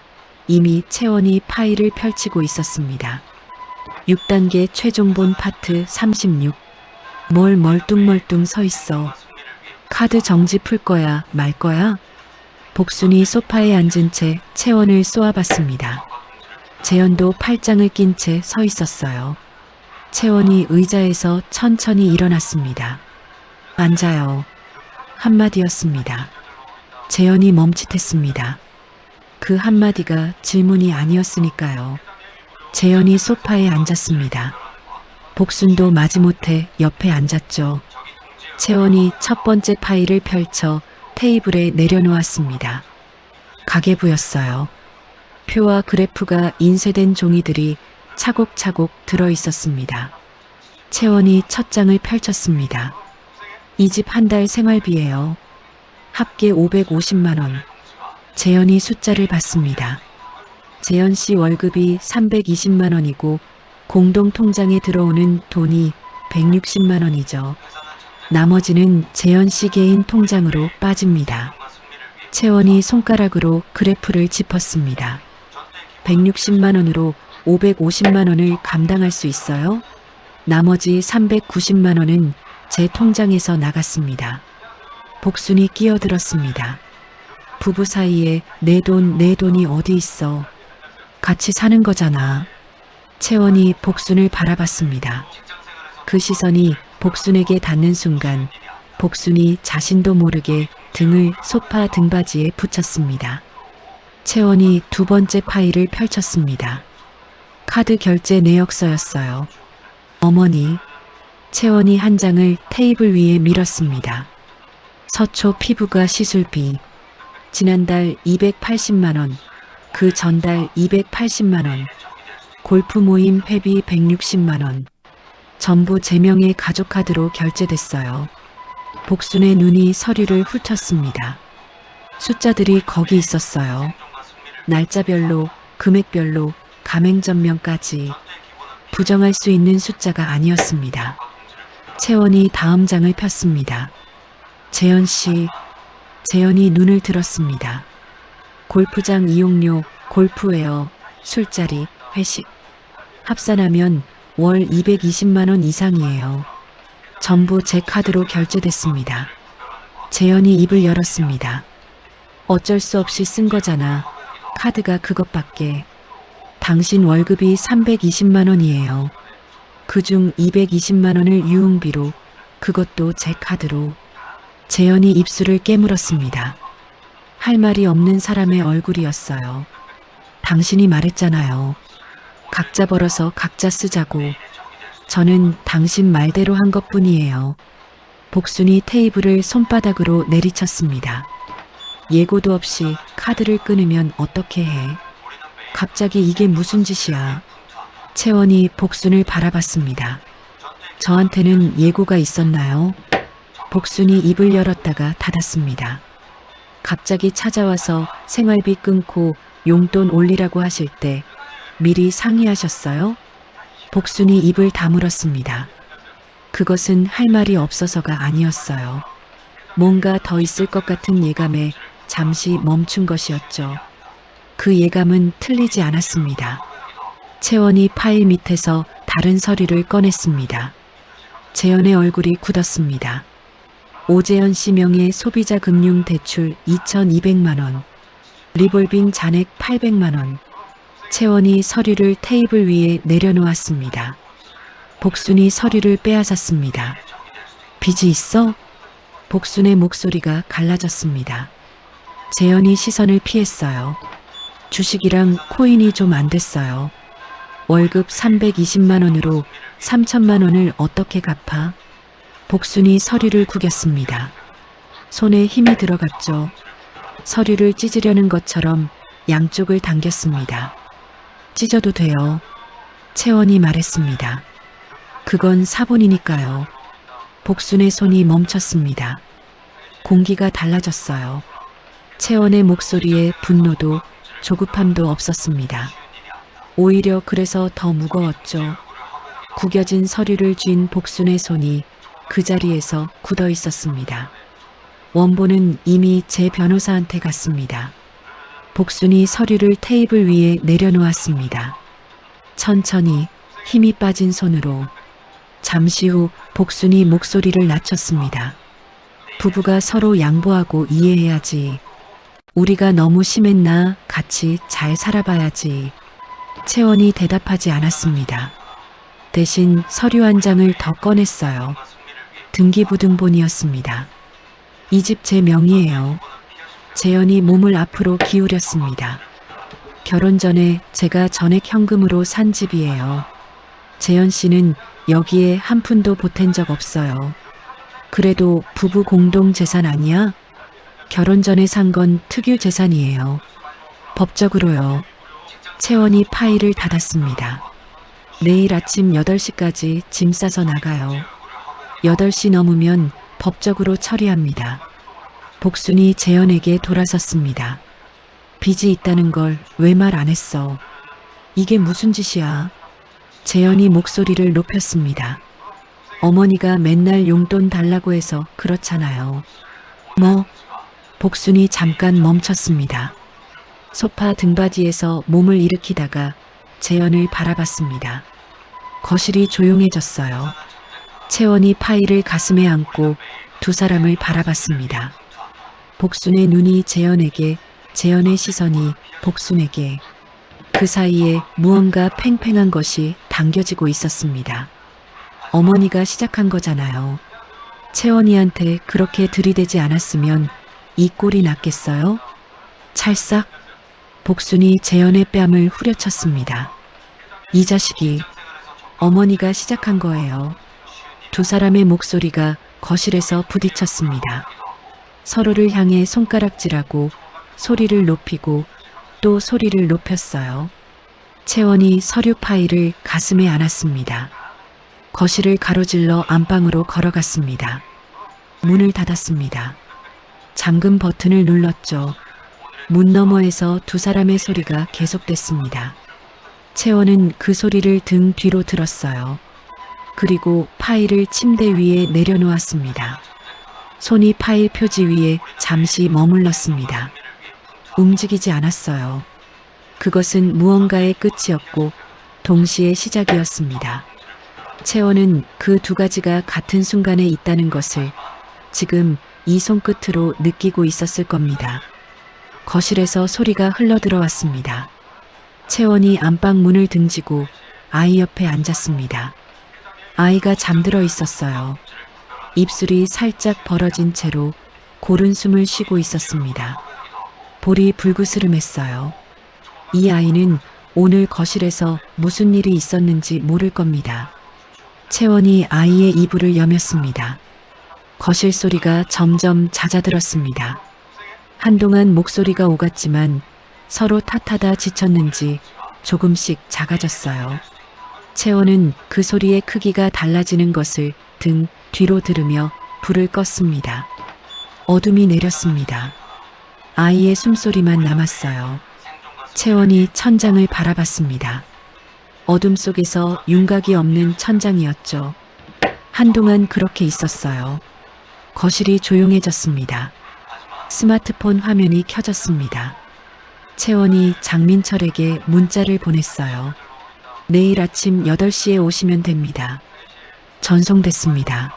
[SPEAKER 1] 이미 채원이 파일을 펼치고 있었습니다. 6단계 최종본 파트 36. 뭘 멀뚱멀뚱 서 있어. 카드 정지 풀 거야, 말 거야? 복순이 소파에 앉은 채 채원을 쏘아봤습니다. 재현도 팔짱을 낀 채 서 있었어요. 채원이 의자에서 천천히 일어났습니다. 앉아요. 한마디였습니다. 재현이 멈칫했습니다. 그 한마디가 질문이 아니었으니까요. 재현이 소파에 앉았습니다. 복순도 마지못해 옆에 앉았죠. 채원이 첫 번째 파일을 펼쳐 테이블에 내려놓았습니다. 가계부였어요. 표와 그래프가 인쇄된 종이들이 차곡차곡 들어있었습니다. 채원이 첫 장을 펼쳤습니다. 이 집 한 달 생활비예요. 합계 550만 원. 재현이 숫자를 봤습니다. 재현 씨 월급이 320만 원이고 공동통장에 들어오는 돈이 160만 원이죠. 나머지는 재현 씨 개인 통장으로 빠집니다. 채원이 손가락으로 그래프를 짚었습니다. 160만 원으로 550만 원을 감당할 수 있어요? 나머지 390만 원은 제 통장에서 나갔습니다. 복순이 끼어들었습니다. 부부 사이에 내 돈이 어디 있어. 같이 사는 거잖아. 채원이 복순을 바라봤습니다. 그 시선이 복순에게 닿는 순간 복순이 자신도 모르게 등을 소파 등받이에 붙였습니다. 채원이 두 번째 파일을 펼쳤습니다. 카드 결제 내역서였어요. 어머니. 채원이 한 장을 테이블 위에 밀었습니다. 서초 피부과 시술비. 지난달 280만 원. 그 전달 280만 원. 골프 모임 회비 160만 원. 전부 제 명의 가족카드로 결제됐어요. 복순의 눈이 서류를 훑었습니다. 숫자들이 거기 있었어요. 날짜별로, 금액별로, 가맹점명까지. 부정할 수 있는 숫자가 아니었습니다. 채원이 다음 장을 폈습니다. 재현 씨. 재현이 눈을 들었습니다. 골프장 이용료, 골프웨어, 술자리, 회식. 합산하면 월 220만 원 이상이에요. 전부 제 카드로 결제됐습니다. 재현이 입을 열었습니다. 어쩔 수 없이 쓴 거잖아. 카드가 그것밖에. 당신 월급이 320만 원이에요. 그중 220만 원을 유흥비로, 그것도 제 카드로. 재현이 입술을 깨물었습니다. 할 말이 없는 사람의 얼굴이었어요. 당신이 말했잖아요. 각자 벌어서 각자 쓰자고. 저는 당신 말대로 한 것뿐이에요. 복순이 테이블을 손바닥으로 내리쳤습니다. 예고도 없이 카드를 끊으면 어떻게 해? 갑자기 이게 무슨 짓이야? 채원이 복순을 바라봤습니다. 저한테는 예고가 있었나요? 복순이 입을 열었다가 닫았습니다. 갑자기 찾아와서 생활비 끊고 용돈 올리라고 하실 때 미리 상의하셨어요? 복순이 입을 다물었습니다. 그것은 할 말이 없어서가 아니었어요. 뭔가 더 있을 것 같은 예감에 잠시 멈춘 것이었죠. 그 예감은 틀리지 않았습니다. 채원이 파일 밑에서 다른 서류를 꺼냈습니다. 재현의 얼굴이 굳었습니다. 오재현 씨 명의 소비자 금융 대출 2,200만 원, 리볼빙 잔액 800만 원. 채원이 서류를 테이블 위에 내려놓았습니다. 복순이 서류를 빼앗았습니다. 빚이 있어? 복순의 목소리가 갈라졌습니다. 재현이 시선을 피했어요. 주식이랑 코인이 좀 안 됐어요. 월급 320만 원으로 3천만 원을 어떻게 갚아? 복순이 서류를 구겼습니다. 손에 힘이 들어갔죠. 서류를 찢으려는 것처럼 양쪽을 당겼습니다. 찢어도 돼요. 채원이 말했습니다. 그건 사본이니까요. 복순의 손이 멈췄습니다. 공기가 달라졌어요. 채원의 목소리에 분노도 조급함도 없었습니다. 오히려 그래서 더 무거웠죠. 구겨진 서류를 쥔 복순의 손이 그 자리에서 굳어 있었습니다. 원본은 이미 제 변호사한테 갔습니다. 복순이 서류를 테이블 위에 내려놓았습니다. 천천히 힘이 빠진 손으로. 잠시 후 복순이 목소리를 낮췄습니다. 부부가 서로 양보하고 이해해야지. 우리가 너무 심했나? 같이 잘 살아봐야지. 채원이 대답하지 않았습니다. 대신 서류 한 장을 더 꺼냈어요. 등기부등본이었습니다. 이 집 제 명의예요. 재현이 몸을 앞으로 기울였습니다. 결혼 전에 제가 전액 현금으로 산 집이에요. 재현 씨는 여기에 한 푼도 보탠 적 없어요. 그래도 부부 공동 재산 아니야? 결혼 전에 산 건 특유 재산이에요. 법적으로요. 채원이 파일을 닫았습니다. 내일 아침 8시까지 짐 싸서 나가요. 8시 넘으면 법적으로 처리합니다. 복순이 재현에게 돌아섰습니다. 빚이 있다는 걸 왜 말 안 했어? 이게 무슨 짓이야? 재현이 목소리를 높였습니다. 어머니가 맨날 용돈 달라고 해서 그렇잖아요. 뭐? 복순이 잠깐 멈췄습니다. 소파 등받이에서 몸을 일으키다가 재현을 바라봤습니다. 거실이 조용해졌어요. 채원이 파일을 가슴에 안고 두 사람을 바라봤습니다. 복순의 눈이 재현에게, 재현의 시선이 복순에게. 그 사이에 무언가 팽팽한 것이 당겨지고 있었습니다. 어머니가 시작한 거잖아요. 채원이한테 그렇게 들이대지 않았으면 이 꼴이 났겠어요? 찰싹 복순이 재현의 뺨을 후려쳤습니다. 이 자식이. 어머니가 시작한 거예요. 두 사람의 목소리가 거실에서 부딪혔습니다. 서로를 향해 손가락질하고 소리를 높이고 또 소리를 높였어요. 채원이 서류 파일을 가슴에 안았습니다. 거실을 가로질러 안방으로 걸어갔습니다. 문을 닫았습니다. 잠금 버튼을 눌렀죠. 문 너머에서 두 사람의 소리가 계속됐습니다. 채원은 그 소리를 등 뒤로 들었어요. 그리고 파일을 침대 위에 내려놓았습니다. 손이 파일 표지 위에 잠시 머물렀습니다. 움직이지 않았어요. 그것은 무언가의 끝이었고 동시에 시작이었습니다. 채원은 그 두 가지가 같은 순간에 있다는 것을 지금 이 손끝으로 느끼고 있었을 겁니다. 거실에서 소리가 흘러들어왔습니다. 채원이 안방 문을 등지고 아이 옆에 앉았습니다. 아이가 잠들어 있었어요. 입술이 살짝 벌어진 채로 고른 숨을 쉬고 있었습니다. 볼이 불그스름했어요. 이 아이는 오늘 거실에서 무슨 일이 있었는지 모를 겁니다. 채원이 아이의 이불을 여몄습니다. 거실 소리가 점점 잦아들었습니다. 한동안 목소리가 오갔지만 서로 탓하다 지쳤는지 조금씩 작아졌어요. 채원은 그 소리의 크기가 달라지는 것을 등 뒤로 들으며 불을 껐습니다. 어둠이 내렸습니다. 아이의 숨소리만 남았어요. 채원이 천장을 바라봤습니다. 어둠 속에서 윤곽이 없는 천장이었죠. 한동안 그렇게 있었어요. 거실이 조용해졌습니다. 스마트폰 화면이 켜졌습니다. 채원이 장민철에게 문자를 보냈어요. 내일 아침 8시에 오시면 됩니다. 전송됐습니다.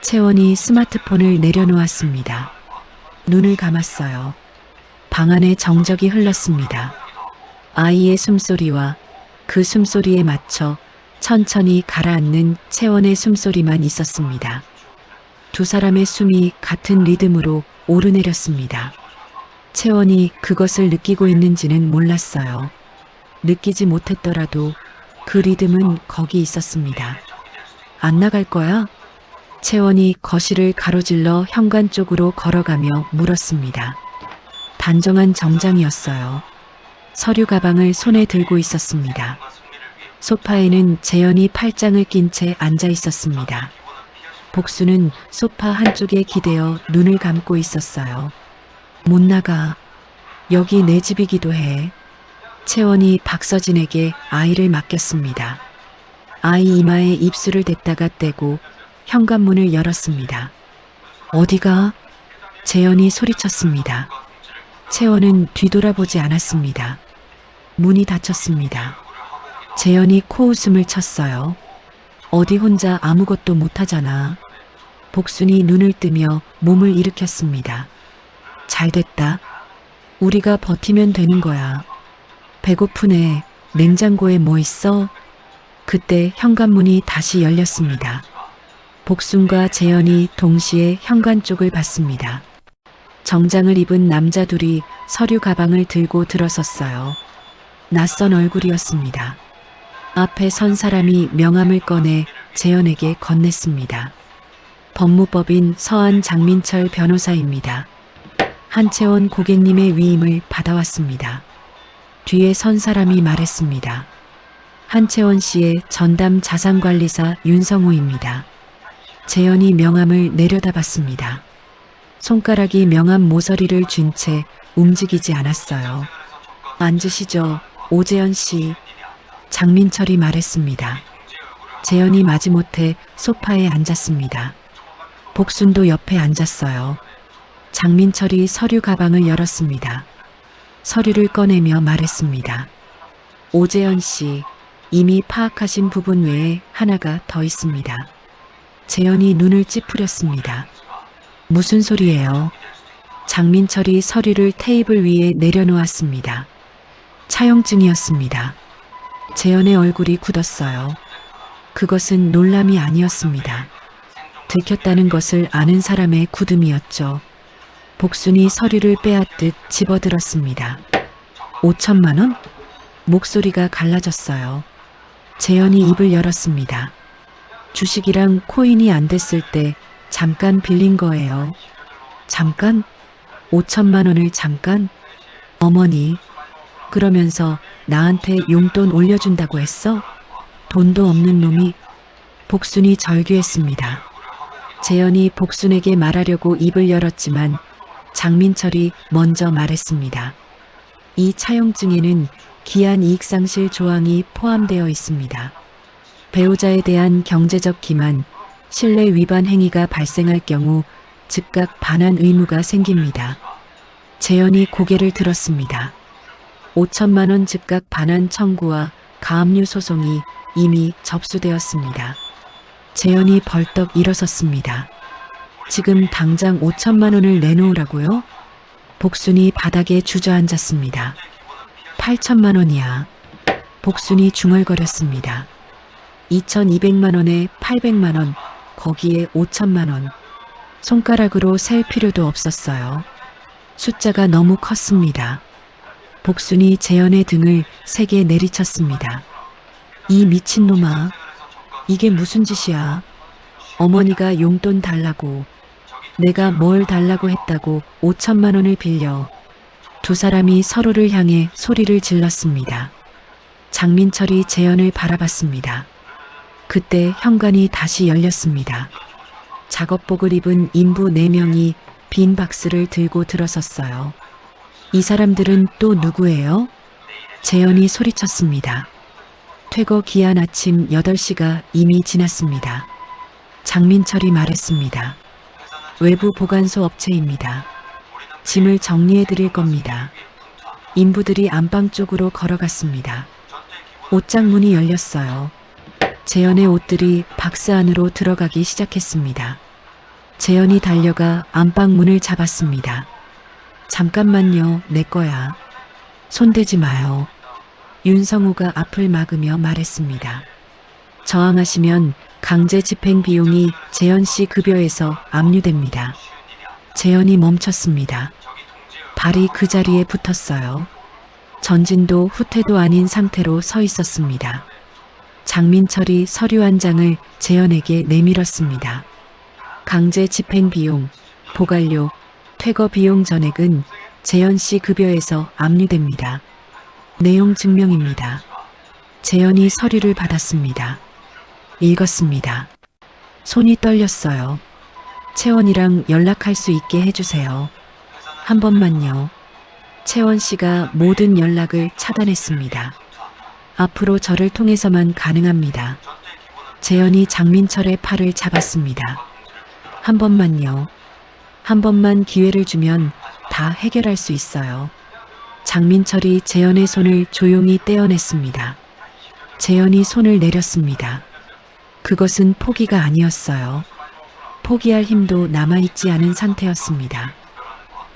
[SPEAKER 1] 채원이 스마트폰을 내려놓았습니다. 눈을 감았어요. 방 안에 정적이 흘렀습니다. 아이의 숨소리와 그 숨소리에 맞춰 천천히 가라앉는 채원의 숨소리만 있었습니다. 두 사람의 숨이 같은 리듬으로 오르내렸습니다. 채원이 그것을 느끼고 있는지는 몰랐어요. 느끼지 못했더라도 그 리듬은 거기 있었습니다. 안 나갈 거야? 채원이 거실을 가로질러 현관 쪽으로 걸어가며 물었습니다. 단정한 정장이었어요. 서류 가방을 손에 들고 있었습니다. 소파에는 재현이 팔짱을 낀 채 앉아 있었습니다. 복수는 소파 한쪽에 기대어 눈을 감고 있었어요. 못 나가. 여기 내 집이기도 해. 채원이 박서진에게 아이를 맡겼습니다. 아이 이마에 입술을 댔다가 떼고 현관문을 열었습니다. 어디가? 재현이 소리쳤습니다. 채원은 뒤돌아보지 않았습니다. 문이 닫혔습니다. 재현이 코웃음을 쳤어요. 어디 혼자 아무것도 못하잖아. 복순이 눈을 뜨며 몸을 일으켰습니다. 잘됐다. 우리가 버티면 되는 거야. 배고프네. 냉장고에 뭐 있어? 그때 현관문이 다시 열렸습니다. 복순과 재현이 동시에 현관 쪽을 봤습니다. 정장을 입은 남자 둘이 서류 가방을 들고 들어섰어요. 낯선 얼굴이었습니다. 앞에 선 사람이 명함을 꺼내 재현에게 건넸습니다. 법무법인 서한 장민철 변호사입니다. 한채원 고객님의 위임을 받아왔습니다. 뒤에 선 사람이 말했습니다. 한채원 씨의 전담 자산관리사 윤성우입니다. 재현이 명함을 내려다봤습니다. 손가락이 명함 모서리를 쥔 채 움직이지 않았어요. 앉으시죠, 오재현 씨. 장민철이 말했습니다. 재현이 마지못해 소파에 앉았습니다. 복순도 옆에 앉았어요. 장민철이 서류 가방을 열었습니다. 서류를 꺼내며 말했습니다. 오재현 씨, 이미 파악하신 부분 외에 하나가 더 있습니다. 재현이 눈을 찌푸렸습니다. 무슨 소리예요? 장민철이 서류를 테이블 위에 내려놓았습니다. 차용증이었습니다. 재현의 얼굴이 굳었어요. 그것은 놀람이 아니었습니다. 들켰다는 것을 아는 사람의 굳음이었죠. 복순이 서류를 빼앗듯 집어들었습니다. 5천만 원? 목소리가 갈라졌어요. 재현이 입을 열었습니다. 주식이랑 코인이 안 됐을 때 잠깐 빌린 거예요. 잠깐? 5천만 원을 잠깐? 어머니, 그러면서 나한테 용돈 올려준다고 했어? 돈도 없는 놈이. 복순이 절규했습니다. 재현이 복순에게 말하려고 입을 열었지만 장민철이 먼저 말했습니다. 이 차용증에는 기한 이익상실 조항이 포함되어 있습니다. 배우자에 대한 경제적 기만, 신뢰 위반 행위가 발생할 경우 즉각 반환 의무가 생깁니다. 재현이 고개를 들었습니다. 5천만 원 즉각 반환 청구와 가압류 소송이 이미 접수되었습니다. 재현이 벌떡 일어섰습니다. 지금 당장 5천만 원을 내놓으라고요? 복순이 바닥에 주저앉았습니다. 8천만 원이야. 복순이 중얼거렸습니다. 2,200만 원에 800만 원, 거기에 5천만 원. 손가락으로 셀 필요도 없었어요. 숫자가 너무 컸습니다. 복순이 재현의 등을 세게 내리쳤습니다. 이 미친놈아, 이게 무슨 짓이야? 어머니가 용돈 달라고, 내가 뭘 달라고 했다고 5천만 원을 빌려. 두 사람이 서로를 향해 소리를 질렀습니다. 장민철이 재현을 바라봤습니다. 그때 현관이 다시 열렸습니다. 작업복을 입은 인부 4명이 빈 박스를 들고 들어섰어요. 이 사람들은 또 누구예요? 재현이 소리쳤습니다. 퇴거 기한 아침 8시가 이미 지났습니다. 장민철이 말했습니다. 외부 보관소 업체입니다. 짐을 정리해 드릴 겁니다. 인부들이 안방 쪽으로 걸어갔습니다. 옷장 문이 열렸어요. 재현의 옷들이 박스 안으로 들어가기 시작했습니다. 재현이 달려가 안방 문을 잡았습니다. 잠깐만요, 내 거야. 손대지 마요. 윤성우가 앞을 막으며 말했습니다. 저항하시면 강제 집행 비용이 재현 씨 급여에서 압류됩니다. 재현이 멈췄습니다. 발이 그 자리에 붙었어요. 전진도 후퇴도 아닌 상태로 서 있었습니다. 장민철이 서류 한 장을 재현에게 내밀었습니다. 강제 집행 비용, 보관료, 퇴거 비용 전액은 재현 씨 급여에서 압류됩니다. 내용 증명입니다. 재현이 서류를 받았습니다. 읽었습니다. 손이 떨렸어요. 채원이랑 연락할 수 있게 해주세요. 한 번만요. 채원 씨가 모든 연락을 차단했습니다. 앞으로 저를 통해서만 가능합니다. 재현이 장민철의 팔을 잡았습니다. 한 번만요. 한 번만 기회를 주면 다 해결할 수 있어요. 장민철이 재현의 손을 조용히 떼어냈습니다. 재현이 손을 내렸습니다. 그것은 포기가 아니었어요. 포기할 힘도 남아있지 않은 상태였습니다.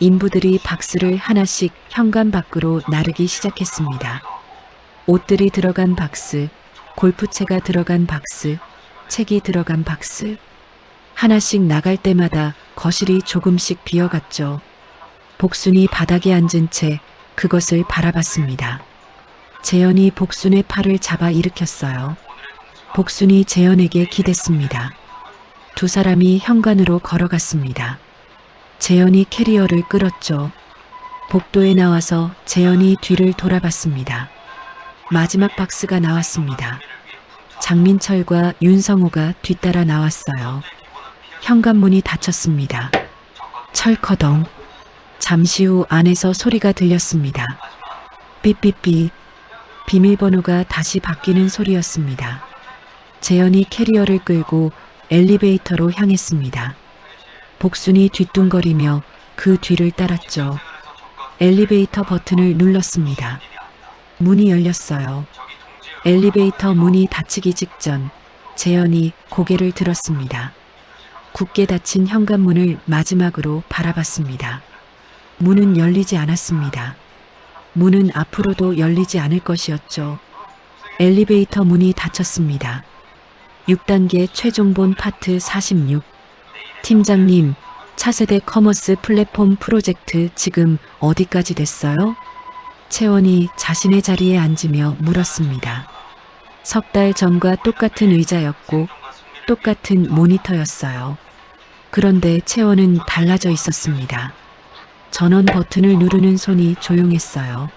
[SPEAKER 1] 인부들이 박스를 하나씩 현관 밖으로 나르기 시작했습니다. 옷들이 들어간 박스, 골프채가 들어간 박스, 책이 들어간 박스. 하나씩 나갈 때마다 거실이 조금씩 비어갔죠. 복순이 바닥에 앉은 채 그것을 바라봤습니다. 재현이 복순의 팔을 잡아 일으켰어요. 복순이 재현에게 기댔습니다. 두 사람이 현관으로 걸어갔습니다. 재현이 캐리어를 끌었죠. 복도에 나와서 재현이 뒤를 돌아봤습니다. 마지막 박스가 나왔습니다. 장민철과 윤성호가 뒤따라 나왔어요. 현관문이 닫혔습니다. 철커덩. 잠시 후 안에서 소리가 들렸습니다. 삐삐삐. 비밀번호가 다시 바뀌는 소리였습니다. 재현이 캐리어를 끌고 엘리베이터로 향했습니다. 복순이 뒤뚱거리며 그 뒤를 따랐죠. 엘리베이터 버튼을 눌렀습니다. 문이 열렸어요. 엘리베이터 문이 닫히기 직전 재현이 고개를 들었습니다. 굳게 닫힌 현관문을 마지막으로 바라봤습니다. 문은 열리지 않았습니다. 문은 앞으로도 열리지 않을 것이었죠. 엘리베이터 문이 닫혔습니다. 6단계 최종본 파트 46. 팀장님, 차세대 커머스 플랫폼 프로젝트 지금 어디까지 됐어요? 채원이 자신의 자리에 앉으며 물었습니다. 석 달 전과 똑같은 의자였고 똑같은 모니터였어요. 그런데 채원은 달라져 있었습니다. 전원 버튼을 누르는 손이 조용했어요.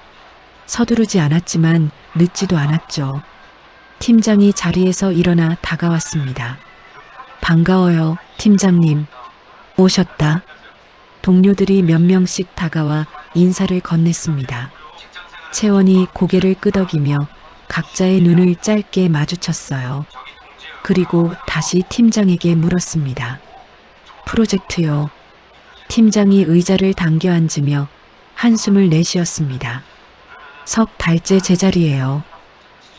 [SPEAKER 1] 서두르지 않았지만 늦지도 않았죠. 팀장이 자리에서 일어나 다가왔습니다. 반가워요, 팀장님. 오셨다. 동료들이 몇 명씩 다가와 인사를 건넸습니다. 채원이 고개를 끄덕이며 각자의 눈을 짧게 마주쳤어요. 그리고 다시 팀장에게 물었습니다. 프로젝트요. 팀장이 의자를 당겨 앉으며 한숨을 내쉬었습니다. 석 달째 제자리예요.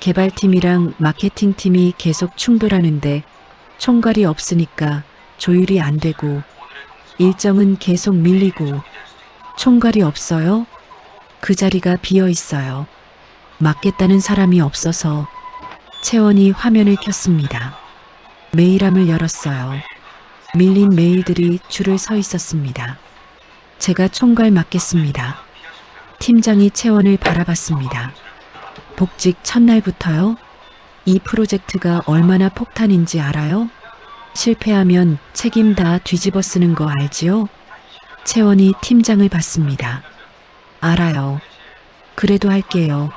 [SPEAKER 1] 개발팀이랑 마케팅팀이 계속 충돌하는데 총괄이 없으니까 조율이 안 되고 일정은 계속 밀리고. 총괄이 없어요? 그 자리가 비어 있어요. 맡겠다는 사람이 없어서. 채원이 화면을 켰습니다. 메일함을 열었어요. 밀린 메일들이 줄을 서 있었습니다. 제가 총괄 맡겠습니다. 팀장이 채원을 바라봤습니다. 복직 첫날부터요? 이 프로젝트가 얼마나 폭탄인지 알아요? 실패하면 책임 다 뒤집어 쓰는 거 알지요? 채원이 팀장을 봤습니다. 알아요. 그래도 할게요.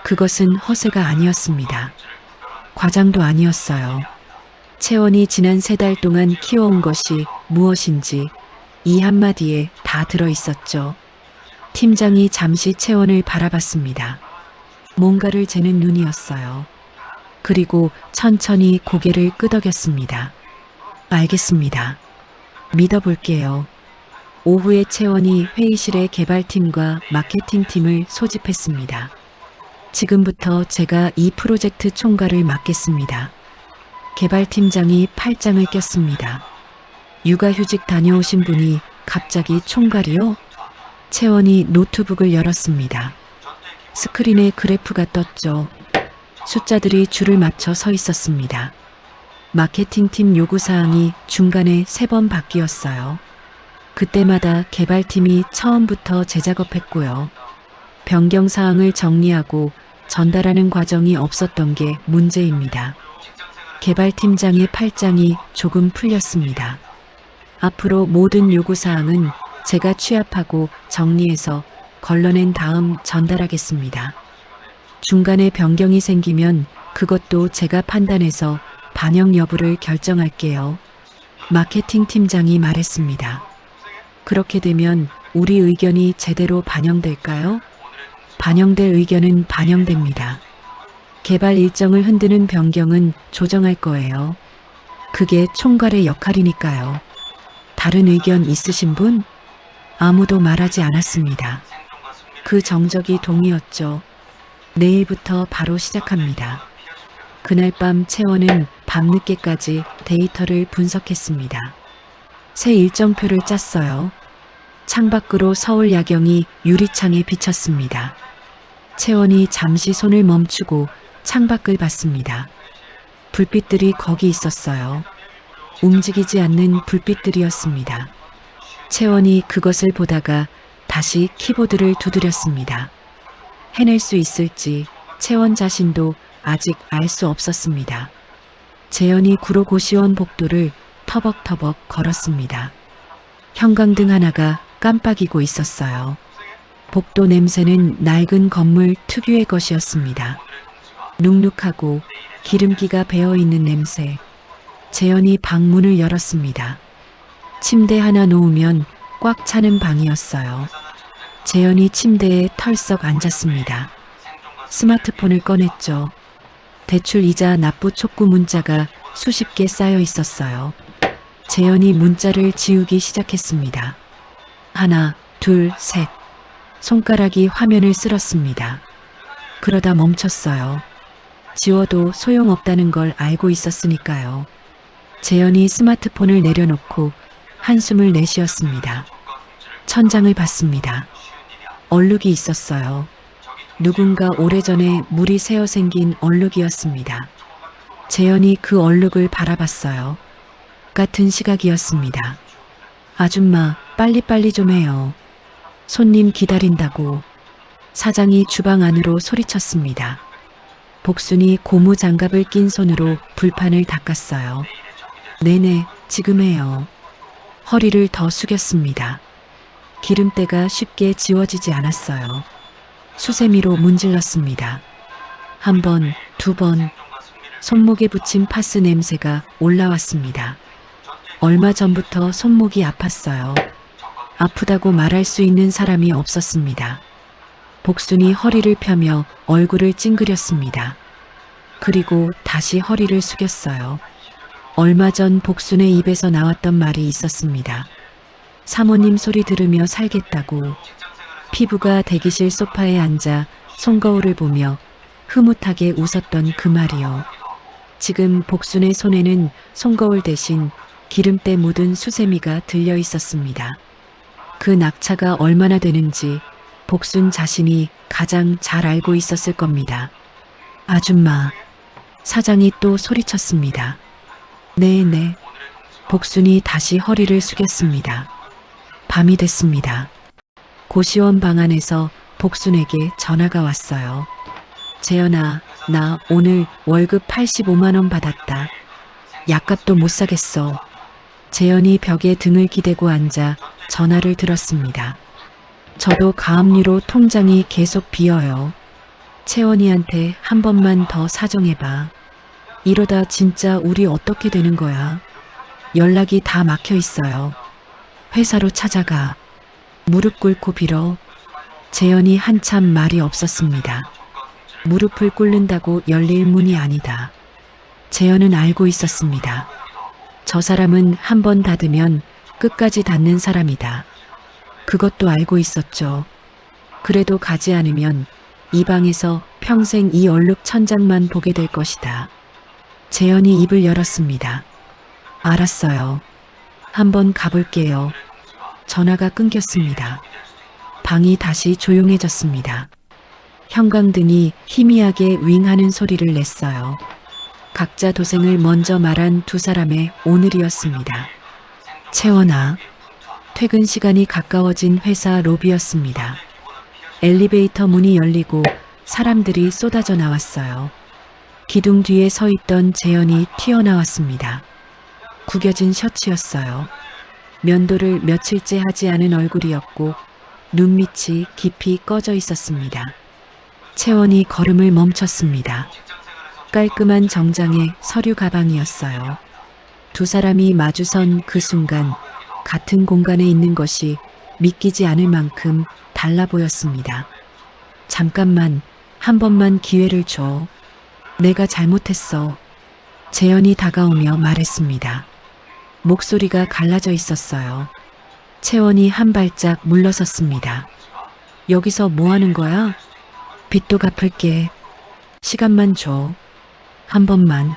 [SPEAKER 1] 그것은 허세가 아니었습니다. 과장도 아니었어요. 채원이 지난 3달 동안 키워온 것이 무엇인지 이 한마디에 다 들어있었죠. 팀장이 잠시 채원을 바라봤습니다. 뭔가를 재는 눈이었어요. 그리고 천천히 고개를 끄덕였습니다. 알겠습니다. 믿어볼게요. 오후에 채원이 회의실에 개발팀과 마케팅팀을 소집했습니다. 지금부터 제가 이 프로젝트 총괄을 맡겠습니다. 개발팀장이 팔짱을 꼈습니다. 육아휴직 다녀오신 분이 갑자기 총괄이요? 채원이 노트북을 열었습니다. 스크린에 그래프가 떴죠. 숫자들이 줄을 맞춰 서 있었습니다. 마케팅팀 요구사항이 중간에 3번 바뀌었어요. 그때마다 개발팀이 처음부터 재작업했고요. 변경사항을 정리하고 전달하는 과정이 없었던 게 문제입니다. 개발팀장의 팔짱이 조금 풀렸습니다. 앞으로 모든 요구사항은 제가 취합하고 정리해서 걸러낸 다음 전달하겠습니다. 중간에 변경이 생기면 그것도 제가 판단해서 반영 여부를 결정할게요. 마케팅 팀장이 말했습니다. 그렇게 되면 우리 의견이 제대로 반영될까요? 반영될 의견은 반영됩니다. 개발 일정을 흔드는 변경은 조정할 거예요. 그게 총괄의 역할이니까요. 다른 의견 있으신 분? 아무도 말하지 않았습니다. 그 정적이 동의였죠. 내일부터 바로 시작합니다. 그날 밤 채원은 밤늦게까지 데이터를 분석했습니다. 새 일정표를 짰어요. 창밖으로 서울 야경이 유리창에 비쳤습니다. 채원이 잠시 손을 멈추고 창밖을 봤습니다. 불빛들이 거기 있었어요. 움직이지 않는 불빛들이었습니다. 채원이 그것을 보다가 다시 키보드를 두드렸습니다. 해낼 수 있을지 채원 자신도 아직 알 수 없었습니다. 재현이 구로 고시원 복도를 터벅터벅 걸었습니다. 형광등 하나가 깜빡이고 있었어요. 복도 냄새는 낡은 건물 특유의 것이었습니다. 눅눅하고 기름기가 배어있는 냄새. 재현이 방문을 열었습니다. 침대 하나 놓으면 꽉 차는 방이었어요. 재현이 침대에 털썩 앉았습니다. 스마트폰을 꺼냈죠. 대출 이자 납부 촉구 문자가 수십 개 쌓여 있었어요. 재현이 문자를 지우기 시작했습니다. 하나, 둘, 셋. 손가락이 화면을 쓸었습니다. 그러다 멈췄어요. 지워도 소용없다는 걸 알고 있었으니까요. 재현이 스마트폰을 내려놓고 한숨을 내쉬었습니다. 천장을 봤습니다. 얼룩이 있었어요. 누군가 오래전에 물이 새어 생긴 얼룩이었습니다. 재현이 그 얼룩을 바라봤어요. 같은 시각이었습니다. 아줌마, 빨리빨리 좀 해요. 손님 기다린다고. 사장이 주방 안으로 소리쳤습니다. 복순이 고무 장갑을 낀 손으로 불판을 닦았어요. 네네, 지금 해요. 허리를 더 숙였습니다. 기름때가 쉽게 지워지지 않았어요. 수세미로 문질렀습니다. 한 번, 두 번, 손목에 붙인 파스 냄새가 올라왔습니다. 얼마 전부터 손목이 아팠어요. 아프다고 말할 수 있는 사람이 없었습니다. 복순이 허리를 펴며 얼굴을 찡그렸습니다. 그리고 다시 허리를 숙였어요. 얼마 전 복순의 입에서 나왔던 말이 있었습니다. 사모님 소리 들으며 살겠다고. 피부가 대기실 소파에 앉아 손거울을 보며 흐뭇하게 웃었던 그 말이요. 지금 복순의 손에는 손거울 대신 기름때 묻은 수세미가 들려 있었습니다. 그 낙차가 얼마나 되는지 복순 자신이 가장 잘 알고 있었을 겁니다. 아줌마, 사장이 또 소리쳤습니다. 네네. 복순이 다시 허리를 숙였습니다. 밤이 됐습니다. 고시원 방 안에서 복순에게 전화가 왔어요. 재현아, 나 오늘 월급 85만 원 받았다. 약값도 못 사겠어. 재현이 벽에 등을 기대고 앉아 전화를 들었습니다. 저도 가압류로 통장이 계속 비어요. 채원이한테 한 번만 더 사정해봐. 이러다 진짜 우리 어떻게 되는 거야? 연락이 다 막혀 있어요. 회사로 찾아가. 무릎 꿇고 빌어. 재현이 한참 말이 없었습니다. 무릎을 꿇는다고 열릴 문이 아니다. 재현은 알고 있었습니다. 저 사람은 한 번 닫으면 끝까지 닫는 사람이다. 그것도 알고 있었죠. 그래도 가지 않으면 이 방에서 평생 이 얼룩 천장만 보게 될 것이다. 재현이 입을 열었습니다. 알았어요. 한번 가볼게요. 전화가 끊겼습니다. 방이 다시 조용해졌습니다. 형광등이 희미하게 윙하는 소리를 냈어요. 각자 도생을 먼저 말한 두 사람의 오늘이었습니다. 채원아. 퇴근 시간이 가까워진 회사 로비였습니다. 엘리베이터 문이 열리고 사람들이 쏟아져 나왔어요. 기둥 뒤에 서 있던 재현이 튀어나왔습니다. 구겨진 셔츠였어요. 면도를 며칠째 하지 않은 얼굴이었고 눈밑이 깊이 꺼져 있었습니다. 채원이 걸음을 멈췄습니다. 깔끔한 정장의 서류 가방이었어요. 두 사람이 마주선 그 순간 같은 공간에 있는 것이 믿기지 않을 만큼 달라 보였습니다. 잠깐만, 한 번만 기회를 줘. 내가 잘못했어. 재현이 다가오며 말했습니다. 목소리가 갈라져 있었어요. 채원이 한 발짝 물러섰습니다. 여기서 뭐 하는 거야? 빚도 갚을게. 시간만 줘. 한 번만.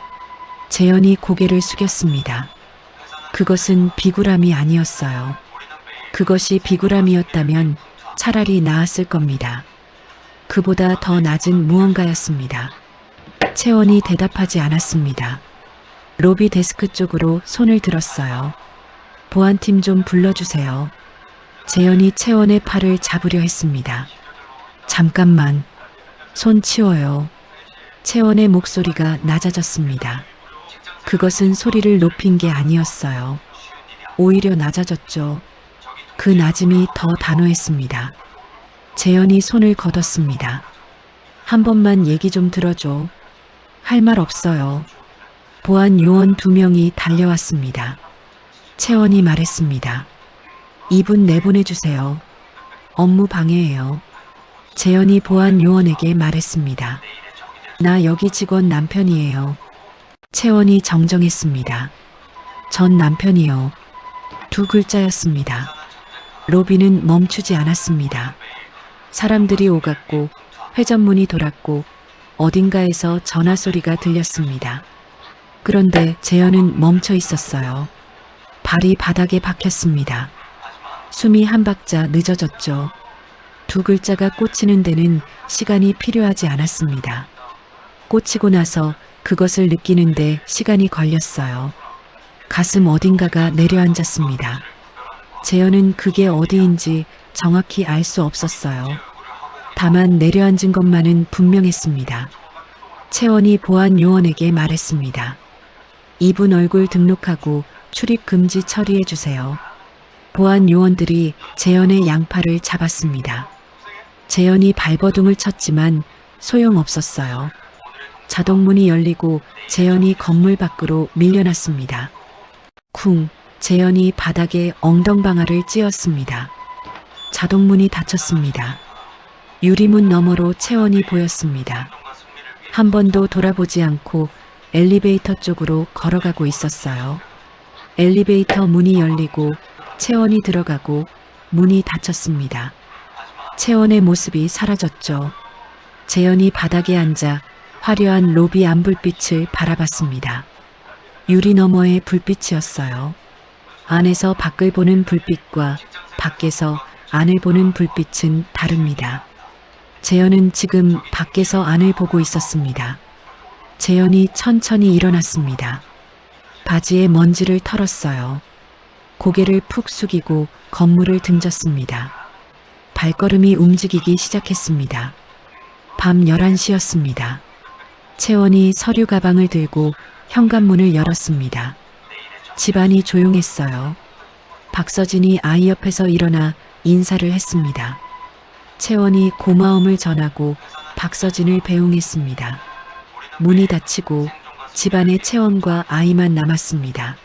[SPEAKER 1] 재현이 고개를 숙였습니다. 그것은 비굴함이 아니었어요. 그것이 비굴함이었다면 차라리 나았을 겁니다. 그보다 더 낮은 무언가였습니다. 채원이 대답하지 않았습니다. 로비 데스크 쪽으로 손을 들었어요. 보안팀 좀 불러주세요. 재현이 채원의 팔을 잡으려 했습니다. 잠깐만. 손 치워요. 채원의 목소리가 낮아졌습니다. 그것은 소리를 높인 게 아니었어요. 오히려 낮아졌죠. 그 낮음이 더 단호했습니다. 재현이 손을 걷었습니다. 한 번만 얘기 좀 들어줘. 할 말 없어요. 보안 요원 2명이 달려왔습니다. 채원이 말했습니다. 이분 내보내주세요. 업무 방해예요. 재현이 보안 요원에게 말했습니다. 나 여기 직원 남편이에요. 채원이 정정했습니다. 전 남편이요. 2글자였습니다. 로비는 멈추지 않았습니다. 사람들이 오갔고 회전문이 돌았고 어딘가에서 전화 소리가 들렸습니다. 그런데 재현은 멈춰 있었어요. 발이 바닥에 박혔습니다. 숨이 한 박자 늦어졌죠. 2글자가 꽂히는 데는 시간이 필요하지 않았습니다. 꽂히고 나서 그것을 느끼는데 시간이 걸렸어요. 가슴 어딘가가 내려앉았습니다. 재현은 그게 어디인지 정확히 알 수 없었어요. 다만 내려앉은 것만은 분명했습니다. 채원이 보안 요원에게 말했습니다. 이분 얼굴 등록하고 출입 금지 처리해 주세요. 보안 요원들이 재현의 양팔을 잡았습니다. 재현이 발버둥을 쳤지만 소용없었어요. 자동문이 열리고 재현이 건물 밖으로 밀려났습니다. 쿵, 재현이 바닥에 엉덩방아를 찧었습니다. 자동문이 닫혔습니다. 유리문 너머로 채원이 보였습니다. 한 번도 돌아보지 않고 엘리베이터 쪽으로 걸어가고 있었어요. 엘리베이터 문이 열리고 채원이 들어가고 문이 닫혔습니다. 채원의 모습이 사라졌죠. 재현이 바닥에 앉아 화려한 로비 안불빛을 바라봤습니다. 유리 너머의 불빛이었어요. 안에서 밖을 보는 불빛과 밖에서 안을 보는 불빛은 다릅니다. 재현은 지금 밖에서 안을 보고 있었습니다. 재현이 천천히 일어났습니다. 바지에 먼지를 털었어요. 고개를 푹 숙이고 건물을 등졌습니다. 발걸음이 움직이기 시작했습니다. 밤 11시였습니다. 채원이 서류 가방을 들고 현관문을 열었습니다. 집안이 조용했어요. 박서진이 아이 옆에서 일어나 인사를 했습니다. 채원이 고마움을 전하고 박서진을 배웅했습니다. 문이 닫히고 집안에 채원과 아이만 남았습니다.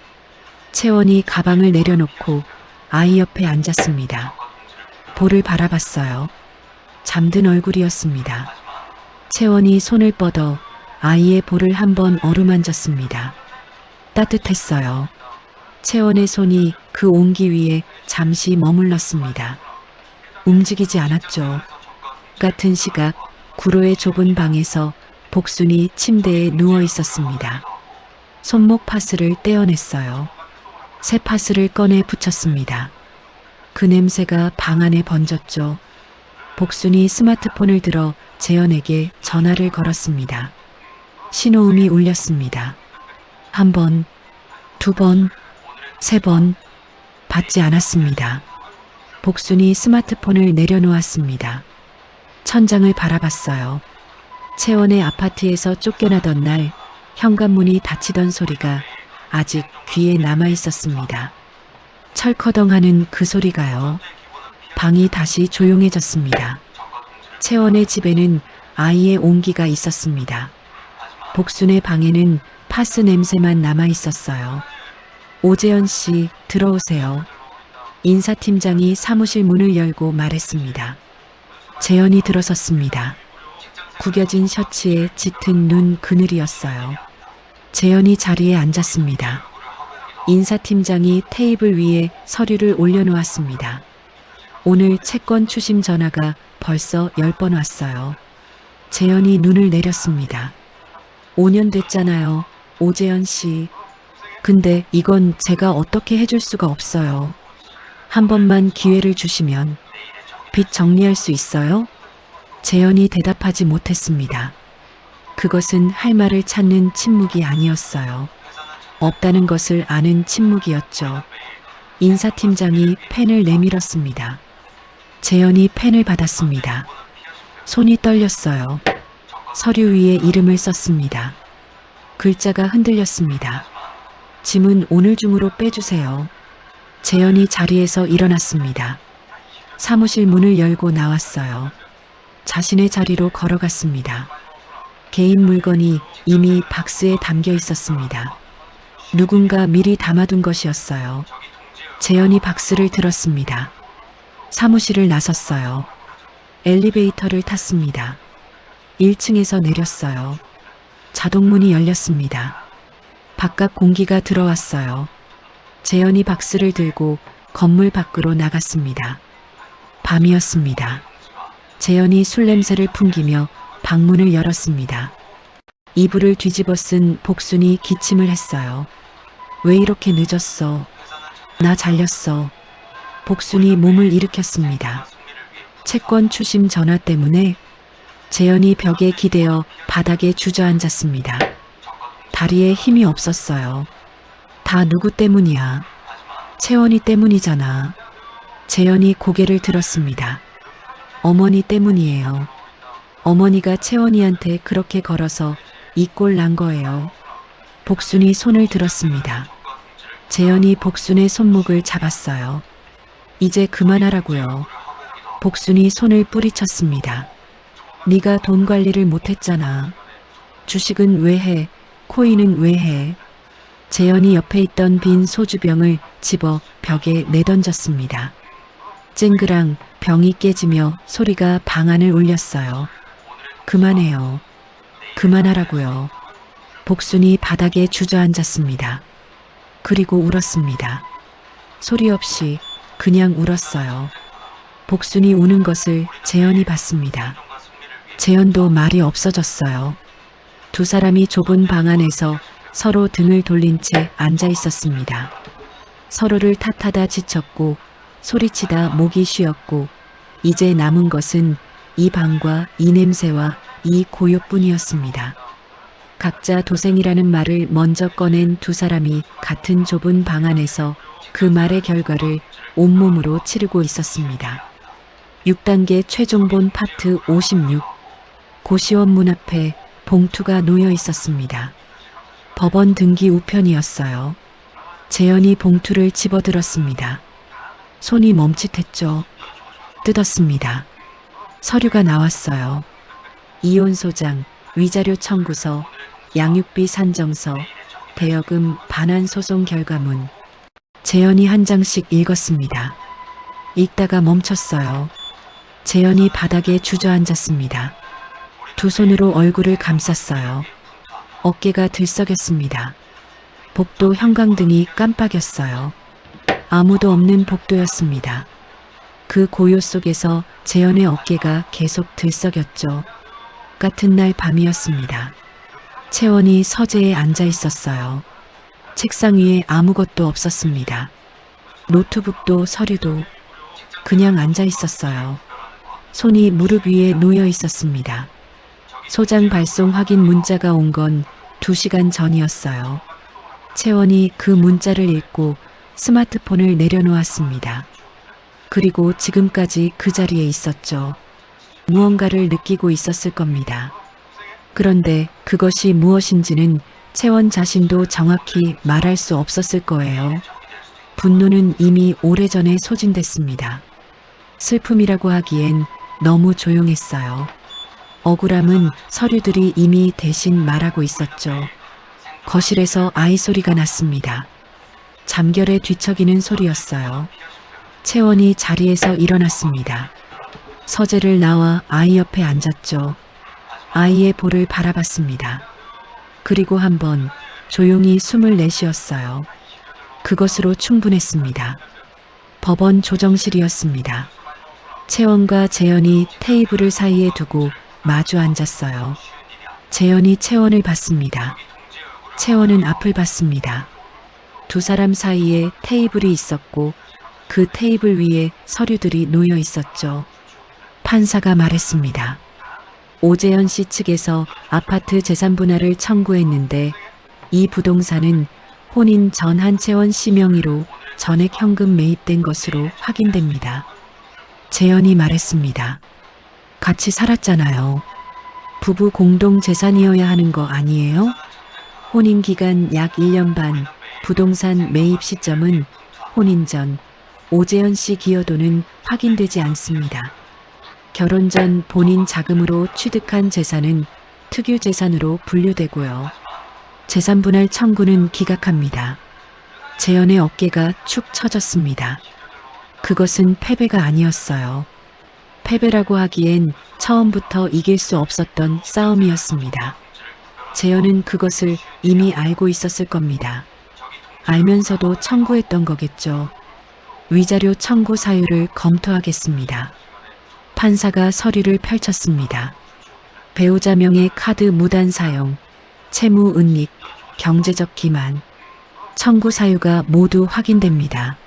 [SPEAKER 1] 채원이 가방을 내려놓고 아이 옆에 앉았습니다. 볼을 바라봤어요. 잠든 얼굴이었습니다. 채원이 손을 뻗어 아이의 볼을 한번 어루만졌습니다. 따뜻했어요. 채원의 손이 그 온기 위에 잠시 머물렀습니다. 움직이지 않았죠. 같은 시각 구로의 좁은 방에서 복순이 침대에 누워 있었습니다. 손목 파스를 떼어냈어요. 새 파스를 꺼내 붙였습니다. 그 냄새가 방 안에 번졌죠. 복순이 스마트폰을 들어 재현에게 전화를 걸었습니다. 신호음이 울렸습니다. 1번, 2번, 3번 받지 않았습니다. 복순이 스마트폰을 내려놓았습니다. 천장을 바라봤어요. 채원의 아파트에서 쫓겨나던 날 현관문이 닫히던 소리가 아직 귀에 남아 있었습니다. 철커덩하는 그 소리가요. 방이 다시 조용해졌습니다. 채원의 집에는 아이의 온기가 있었습니다. 복순의 방에는 파스 냄새만 남아 있었어요. 오재현 씨, 들어오세요. 인사팀장이 사무실 문을 열고 말했습니다. 재현이 들어섰습니다. 구겨진 셔츠에 짙은 눈 그늘이었어요. 재현이 자리에 앉았습니다. 인사팀장이 테이블 위에 서류를 올려놓았습니다. 오늘 채권 추심 전화가 벌써 10번 왔어요. 재현이 눈을 내렸습니다. 5년 됐잖아요, 오재현 씨. 근데 이건 제가 어떻게 해줄 수가 없어요. 한 번만 기회를 주시면 빚 정리할 수 있어요? 재현이 대답하지 못했습니다. 그것은 할 말을 찾는 침묵이 아니었어요. 없다는 것을 아는 침묵이었죠. 인사팀장이 펜을 내밀었습니다. 재현이 펜을 받았습니다. 손이 떨렸어요. 서류 위에 이름을 썼습니다. 글자가 흔들렸습니다. 짐은 오늘 중으로 빼주세요. 재현이 자리에서 일어났습니다. 사무실 문을 열고 나왔어요. 자신의 자리로 걸어갔습니다. 개인 물건이 이미 박스에 담겨 있었습니다. 누군가 미리 담아둔 것이었어요. 재현이 박스를 들었습니다. 사무실을 나섰어요. 엘리베이터를 탔습니다. 1층에서 내렸어요. 자동문이 열렸습니다. 바깥 공기가 들어왔어요. 재현이 박스를 들고 건물 밖으로 나갔습니다. 밤이었습니다. 재현이 술 냄새를 풍기며 방문을 열었습니다. 이불을 뒤집어 쓴 복순이 기침을 했어요. 왜 이렇게 늦었어? 나 잘렸어. 복순이 몸을 일으켰습니다. 채권 추심 전화 때문에. 재현이 벽에 기대어 바닥에 주저앉았습니다. 다리에 힘이 없었어요. 다 누구 때문이야? 채원이 때문이잖아. 재현이 고개를 들었습니다. 어머니 때문이에요. 어머니가 채원이한테 그렇게 걸어서 이 꼴 난 거예요. 복순이 손을 들었습니다. 재현이 복순의 손목을 잡았어요. 이제 그만하라고요. 복순이 손을 뿌리쳤습니다. 네가 돈 관리를 못했잖아. 주식은 왜 해? 코인은 왜 해? 재현이 옆에 있던 빈 소주병을 집어 벽에 내던졌습니다. 쨍그랑 병이 깨지며 소리가 방 안을 울렸어요. 그만해요. 그만하라고요. 복순이 바닥에 주저앉았습니다. 그리고 울었습니다. 소리 없이 그냥 울었어요. 복순이 우는 것을 재현이 봤습니다. 재현도 말이 없어졌어요. 두 사람이 좁은 방 안에서 서로 등을 돌린 채 앉아 있었습니다. 서로를 탓하다 지쳤고 소리치다 목이 쉬었고 이제 남은 것은 이 방과 이 냄새와 이 고요뿐이었습니다. 각자 도생이라는 말을 먼저 꺼낸 두 사람이 같은 좁은 방 안에서 그 말의 결과를 온몸으로 치르고 있었습니다. 6단계 최종본 파트 56. 고시원 문 앞에 봉투가 놓여 있었습니다. 법원 등기 우편이었어요. 재현이 봉투를 집어들었습니다. 손이 멈칫했죠. 뜯었습니다. 서류가 나왔어요. 이혼 소장, 위자료 청구서, 양육비 산정서, 대여금 반환 소송 결과문. 재현이 한 장씩 읽었습니다. 읽다가 멈췄어요. 재현이 바닥에 주저앉았습니다. 두 손으로 얼굴을 감쌌어요. 어깨가 들썩였습니다. 복도 형광등이 깜빡였어요. 아무도 없는 복도였습니다. 그 고요 속에서 재현의 어깨가 계속 들썩였죠. 같은 날 밤이었습니다. 채원이 서재에 앉아 있었어요. 책상 위에 아무것도 없었습니다. 노트북도 서류도 그냥 앉아 있었어요. 손이 무릎 위에 놓여 있었습니다. 소장 발송 확인 문자가 온 건 2시간 전이었어요. 채원이 그 문자를 읽고 스마트폰을 내려놓았습니다. 그리고 지금까지 그 자리에 있었죠. 무언가를 느끼고 있었을 겁니다. 그런데 그것이 무엇인지는 채원 자신도 정확히 말할 수 없었을 거예요. 분노는 이미 오래전에 소진됐습니다. 슬픔이라고 하기엔 너무 조용했어요. 억울함은 서류들이 이미 대신 말하고 있었죠. 거실에서 아이 소리가 났습니다. 잠결에 뒤척이는 소리였어요. 채원이 자리에서 일어났습니다. 서재를 나와 아이 옆에 앉았죠. 아이의 볼을 바라봤습니다. 그리고 한번 조용히 숨을 내쉬었어요. 그것으로 충분했습니다. 법원 조정실이었습니다. 채원과 재현이 테이블을 사이에 두고 마주 앉았어요. 재현이 채원을 봤습니다. 채원은 앞을 봤습니다. 두 사람 사이에 테이블이 있었고 그 테이블 위에 서류들이 놓여 있었죠. 판사가 말했습니다. 오재현 씨 측에서 아파트 재산 분할을 청구했는데 이 부동산은 혼인 전 한채원 씨 명의로 전액 현금 매입된 것으로 확인됩니다. 재현이 말했습니다. 같이 살았잖아요. 부부 공동 재산이어야 하는 거 아니에요? 혼인 기간 약 1년 반, 부동산 매입 시점은 혼인 전 오재현 씨 기여도는 확인되지 않습니다. 결혼 전 본인 자금으로 취득한 재산은 특유 재산으로 분류되고요. 재산 분할 청구는 기각합니다. 재현의 어깨가 축 처졌습니다. 그것은 패배가 아니었어요. 패배라고 하기엔 처음부터 이길 수 없었던 싸움이었습니다. 재현은 그것을 이미 알고 있었을 겁니다. 알면서도 청구했던 거겠죠. 위자료 청구 사유를 검토하겠습니다. 판사가 서류를 펼쳤습니다. 배우자 명의 카드 무단 사용, 채무 은닉, 경제적 기만, 청구 사유가 모두 확인됩니다.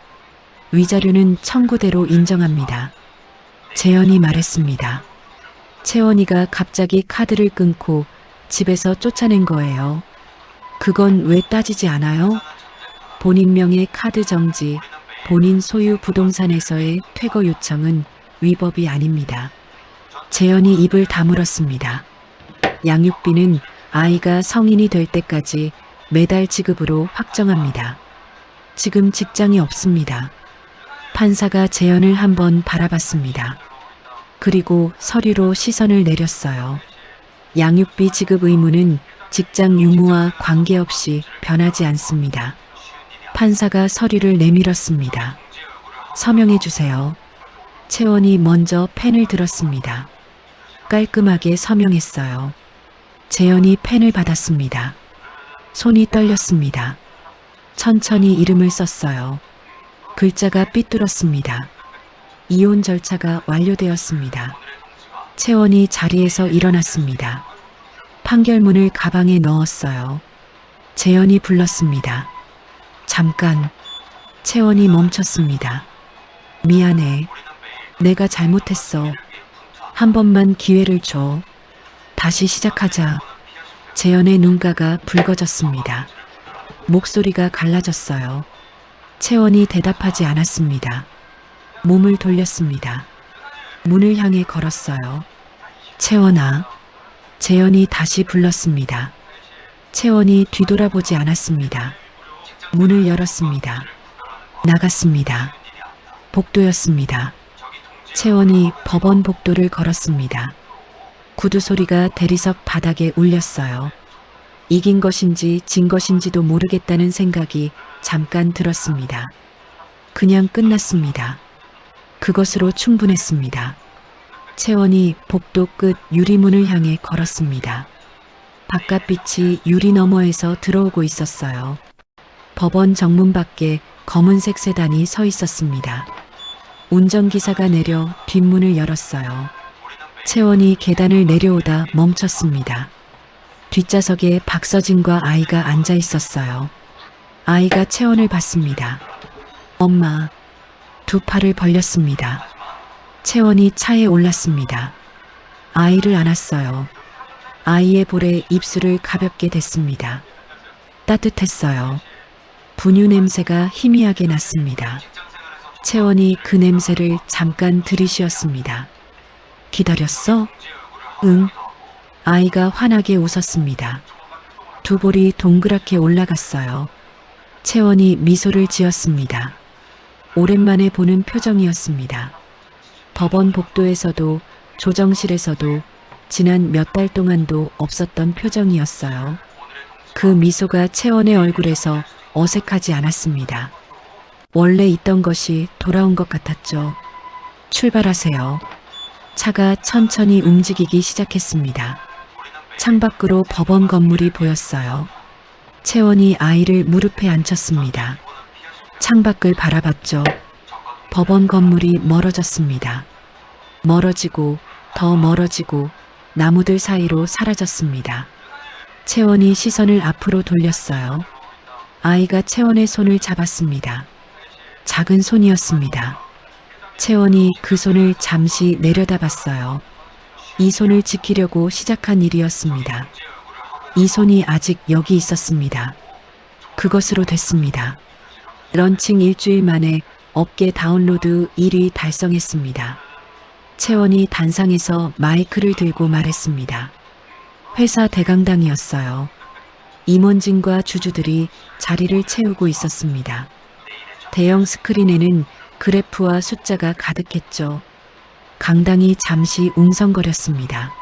[SPEAKER 1] 위자료는 청구대로 인정합니다. 재현이 말했습니다. 채원이가 갑자기 카드를 끊고 집에서 쫓아낸 거예요. 그건 왜 따지지 않아요? 본인 명의 카드 정지, 본인 소유 부동산에서의 퇴거 요청은 위법이 아닙니다. 재현이 입을 다물었습니다. 양육비는 아이가 성인이 될 때까지 매달 지급으로 확정합니다. 지금 직장이 없습니다. 판사가 재현을 한번 바라봤습니다. 그리고 서류로 시선을 내렸어요. 양육비 지급 의무는 직장 유무와 관계없이 변하지 않습니다. 판사가 서류를 내밀었습니다. 서명해 주세요. 채원이 먼저 펜을 들었습니다. 깔끔하게 서명했어요. 재현이 펜을 받았습니다. 손이 떨렸습니다. 천천히 이름을 썼어요. 글자가 삐뚤었습니다. 이혼 절차가 완료되었습니다. 채원이 자리에서 일어났습니다. 판결문을 가방에 넣었어요. 재현이 불렀습니다. 잠깐. 채원이 멈췄습니다. 미안해. 내가 잘못했어. 한 번만 기회를 줘. 다시 시작하자. 재현의 눈가가 붉어졌습니다. 목소리가 갈라졌어요. 채원이 대답하지 않았습니다. 몸을 돌렸습니다. 문을 향해 걸었어요. 채원아. 재현이 다시 불렀습니다. 채원이 뒤돌아보지 않았습니다. 문을 열었습니다. 나갔습니다. 복도였습니다. 채원이 법원 복도를 걸었습니다. 구두 소리가 대리석 바닥에 울렸어요. 이긴 것인지 진 것인지도 모르겠다는 생각이 잠깐 들었습니다. 그냥 끝났습니다. 그것으로 충분했습니다. 채원이 복도 끝 유리문을 향해 걸었습니다. 바깥빛이 유리 너머에서 들어오고 있었어요. 법원 정문 밖에 검은색 세단이 서 있었습니다. 운전기사가 내려 뒷문을 열었어요. 채원이 계단을 내려오다 멈췄습니다. 뒷좌석에 박서진과 아이가 앉아 있었어요. 아이가 채원을 봤습니다. 엄마. 두 팔을 벌렸습니다. 채원이 차에 올랐습니다. 아이를 안았어요. 아이의 볼에 입술을 가볍게 댔습니다. 따뜻했어요. 분유 냄새가 희미하게 났습니다. 채원이 그 냄새를 잠깐 들이쉬었습니다. 기다렸어? 응. 아이가 환하게 웃었습니다. 두 볼이 동그랗게 올라갔어요. 채원이 미소를 지었습니다. 오랜만에 보는 표정이었습니다. 법원 복도에서도 조정실에서도 지난 몇 달 동안도 없었던 표정이었어요. 그 미소가 채원의 얼굴에서 어색하지 않았습니다. 원래 있던 것이 돌아온 것 같았죠. 출발하세요. 차가 천천히 움직이기 시작했습니다. 창밖으로 법원 건물이 보였어요. 채원이 아이를 무릎에 앉혔습니다. 창밖을 바라봤죠. 법원 건물이 멀어졌습니다. 멀어지고 더 멀어지고 나무들 사이로 사라졌습니다. 채원이 시선을 앞으로 돌렸어요. 아이가 채원의 손을 잡았습니다. 작은 손이었습니다. 채원이 그 손을 잠시 내려다봤어요. 이 손을 지키려고 시작한 일이었습니다. 이 손이 아직 여기 있었습니다. 그것으로 됐습니다. 런칭 일주일 만에 업계 다운로드 1위 달성했습니다. 채원이 단상에서 마이크를 들고 말했습니다. 회사 대강당이었어요. 임원진과 주주들이 자리를 채우고 있었습니다. 대형 스크린에는 그래프와 숫자가 가득했죠. 강당이 잠시 웅성거렸습니다.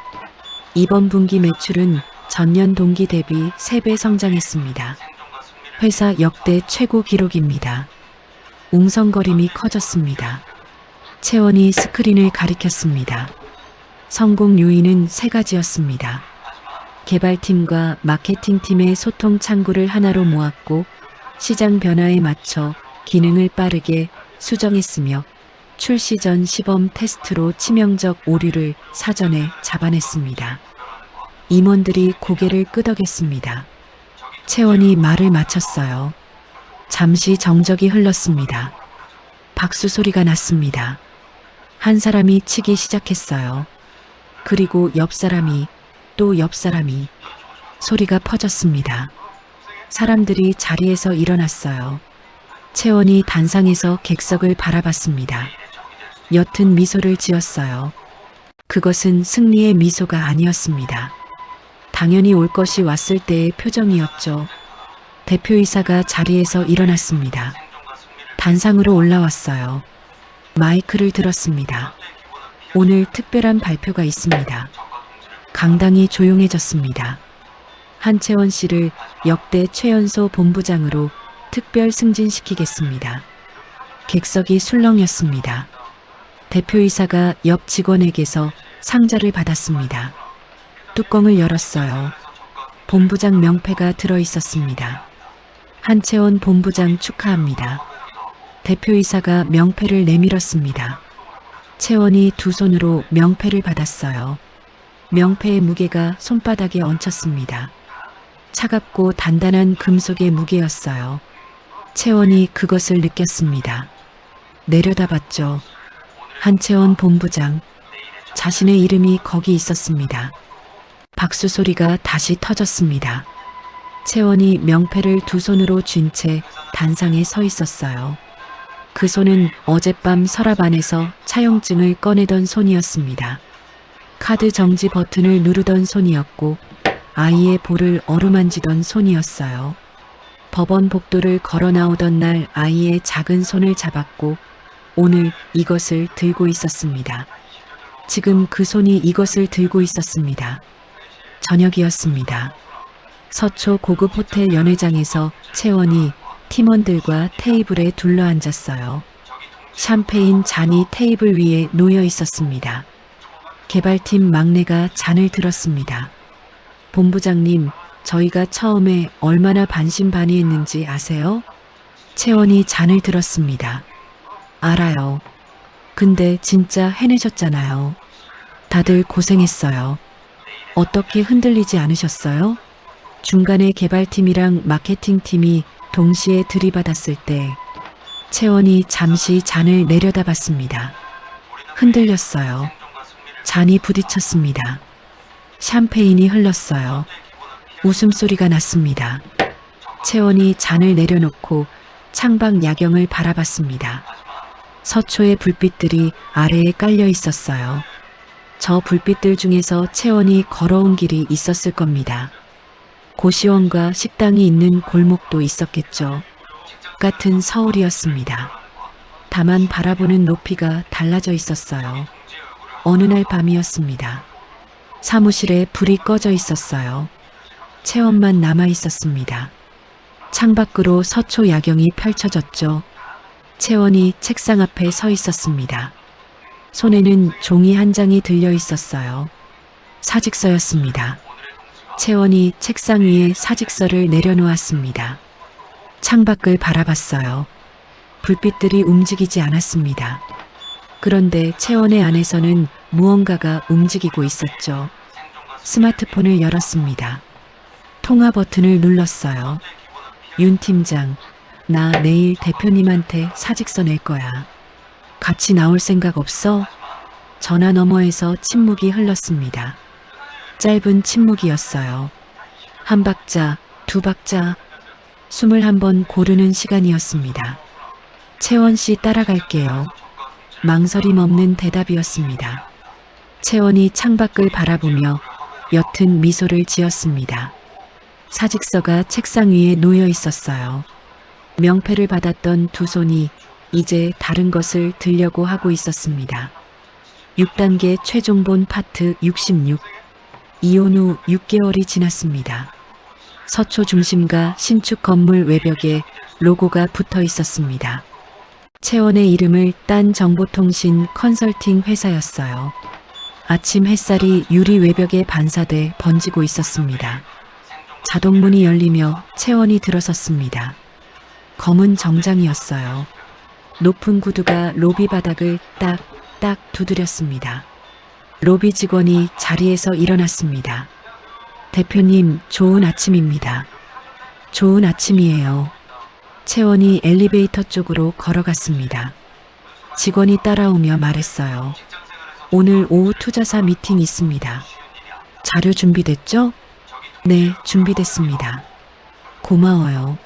[SPEAKER 1] 이번 분기 매출은 전년 동기 대비 3배 성장했습니다. 회사 역대 최고 기록입니다. 웅성거림이 커졌습니다. 채원이 스크린을 가리켰습니다. 성공 요인은 3가지였습니다. 개발팀과 마케팅팀의 소통 창구를 하나로 모았고 시장 변화에 맞춰 기능을 빠르게 수정했으며 출시 전 시범 테스트로 치명적 오류를 사전에 잡아냈습니다. 임원들이 고개를 끄덕였습니다. 채원이 말을 마쳤어요. 잠시 정적이 흘렀습니다. 박수 소리가 났습니다. 한 사람이 치기 시작했어요. 그리고 옆 사람이 또 옆 사람이 소리가 퍼졌습니다. 사람들이 자리에서 일어났어요. 채원이 단상에서 객석을 바라봤습니다. 옅은 미소를 지었어요. 그것은 승리의 미소가 아니었습니다. 당연히 올 것이 왔을 때의 표정이었죠. 대표이사가 자리에서 일어났습니다. 단상으로 올라왔어요. 마이크를 들었습니다. 오늘 특별한 발표가 있습니다. 강당이 조용해졌습니다. 한채원 씨를 역대 최연소 본부장으로 특별 승진시키겠습니다. 객석이 술렁였습니다. 대표이사가 옆 직원에게서 상자를 받았습니다. 뚜껑을 열었어요. 본부장 명패가 들어있었습니다. 한채원 본부장 축하합니다. 대표이사가 명패를 내밀었습니다. 채원이 두 손으로 명패를 받았어요. 명패의 무게가 손바닥에 얹혔습니다. 차갑고 단단한 금속의 무게였어요. 채원이 그것을 느꼈습니다. 내려다봤죠. 한채원 본부장. 자신의 이름이 거기 있었습니다. 박수 소리가 다시 터졌습니다. 채원이 명패를 두 손으로 쥔 채 단상에 서 있었어요. 그 손은 어젯밤 서랍 안에서 차용증을 꺼내던 손이었습니다. 카드 정지 버튼을 누르던 손이었고 아이의 볼을 어루만지던 손이었어요. 법원 복도를 걸어 나오던 날 아이의 작은 손을 잡았고 오늘 이것을 들고 있었습니다. 지금 그 손이 이것을 들고 있었습니다. 저녁이었습니다. 서초 고급 호텔 연회장에서 채원이 팀원들과 테이블에 둘러앉았어요. 샴페인 잔이 테이블 위에 놓여 있었습니다. 개발팀 막내가 잔을 들었습니다. 본부장님, 저희가 처음에 얼마나 반신반의했는지 아세요? 채원이 잔을 들었습니다. 알아요. 근데 진짜 해내셨잖아요. 다들 고생했어요. 어떻게 흔들리지 않으셨어요? 중간에 개발팀이랑 마케팅팀이 동시에 들이받았을 때 채원이 잠시 잔을 내려다봤습니다. 흔들렸어요. 잔이 부딪혔습니다. 샴페인이 흘렀어요. 웃음소리가 났습니다. 채원이 잔을 내려놓고 창밖 야경을 바라봤습니다. 서초의 불빛들이 아래에 깔려 있었어요. 저 불빛들 중에서 채원이 걸어온 길이 있었을 겁니다. 고시원과 식당이 있는 골목도 있었겠죠. 같은 서울이었습니다. 다만 바라보는 높이가 달라져 있었어요. 어느 날 밤이었습니다. 사무실에 불이 꺼져 있었어요. 채원만 남아 있었습니다. 창밖으로 서초 야경이 펼쳐졌죠. 채원이 책상 앞에 서 있었습니다. 손에는 종이 한 장이 들려 있었어요. 사직서였습니다. 채원이 책상 위에 사직서를 내려놓았습니다. 창밖을 바라봤어요. 불빛들이 움직이지 않았습니다. 그런데 채원의 안에서는 무언가가 움직이고 있었죠. 스마트폰을 열었습니다. 통화 버튼을 눌렀어요. 윤 팀장, 나 내일 대표님한테 사직서 낼 거야. 같이 나올 생각 없어? 전화 너머에서 침묵이 흘렀습니다. 짧은 침묵이었어요. 한 박자, 두 박자, 21번 고르는 시간이었습니다. 채원 씨 따라갈게요. 망설임 없는 대답이었습니다. 채원이 창밖을 바라보며 옅은 미소를 지었습니다. 사직서가 책상 위에 놓여 있었어요. 명패를 받았던 두 손이 이제 다른 것을 들려고 하고 있었습니다. 6단계 최종본 파트 66. 이혼 후 6개월이 지났습니다. 서초 중심가 신축 건물 외벽에 로고가 붙어 있었습니다. 채원의 이름을 딴 정보통신 컨설팅 회사였어요. 아침 햇살이 유리 외벽에 반사돼 번지고 있었습니다. 자동문이 열리며 채원이 들어섰습니다. 검은 정장이었어요. 높은 구두가 로비 바닥을 딱딱 두드렸습니다. 로비 직원이 자리에서 일어났습니다. 대표님, 좋은 아침입니다. 좋은 아침이에요. 채원이 엘리베이터 쪽으로 걸어갔습니다. 직원이 따라오며 말했어요. 오늘 오후 투자사 미팅 있습니다. 자료 준비됐죠? 네, 준비됐습니다. 고마워요.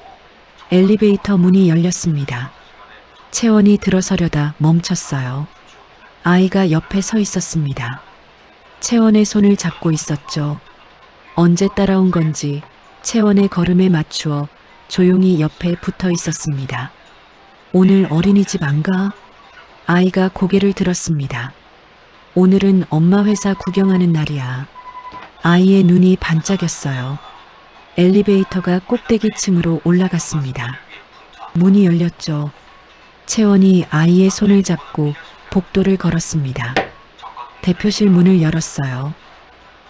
[SPEAKER 1] 엘리베이터 문이 열렸습니다. 채원이 들어서려다 멈췄어요. 아이가 옆에 서 있었습니다. 채원의 손을 잡고 있었죠. 언제 따라온 건지 채원의 걸음에 맞추어 조용히 옆에 붙어 있었습니다. 오늘 어린이집 안 가? 아이가 고개를 들었습니다. 오늘은 엄마 회사 구경하는 날이야. 아이의 눈이 반짝였어요. 엘리베이터가 꼭대기층으로 올라갔습니다. 문이 열렸죠. 채원이 아이의 손을 잡고 복도를 걸었습니다. 대표실 문을 열었어요.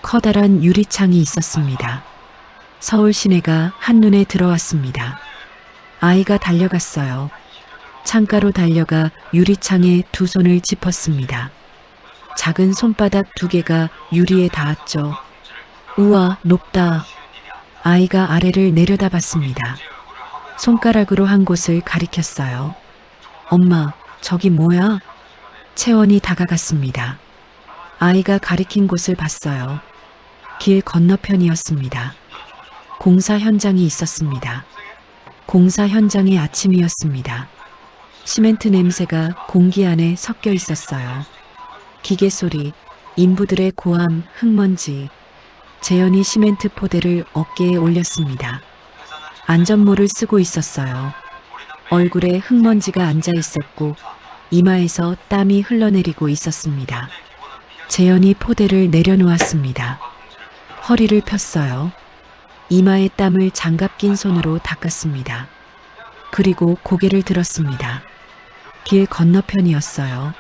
[SPEAKER 1] 커다란 유리창이 있었습니다. 서울 시내가 한눈에 들어왔습니다. 아이가 달려갔어요. 창가로 달려가 유리창에 두 손을 짚었습니다. 작은 손바닥 두 개가 유리에 닿았죠. 우와, 높다. 아이가 아래를 내려다봤습니다. 손가락으로 한 곳을 가리켰어요. 엄마, 저기 뭐야? 채원이 다가갔습니다. 아이가 가리킨 곳을 봤어요. 길 건너편이었습니다. 공사 현장이 있었습니다. 공사 현장의 아침이었습니다. 시멘트 냄새가 공기 안에 섞여 있었어요. 기계 소리, 인부들의 고함, 흙먼지. 재현이 시멘트 포대를 어깨에 올렸습니다. 안전모를 쓰고 있었어요. 얼굴에 흙먼지가 앉아 있었고 이마에서 땀이 흘러내리고 있었습니다. 재현이 포대를 내려놓았습니다. 허리를 폈어요. 이마에 땀을 장갑 낀 손으로 닦았습니다. 그리고 고개를 들었습니다. 길 건너편이었어요.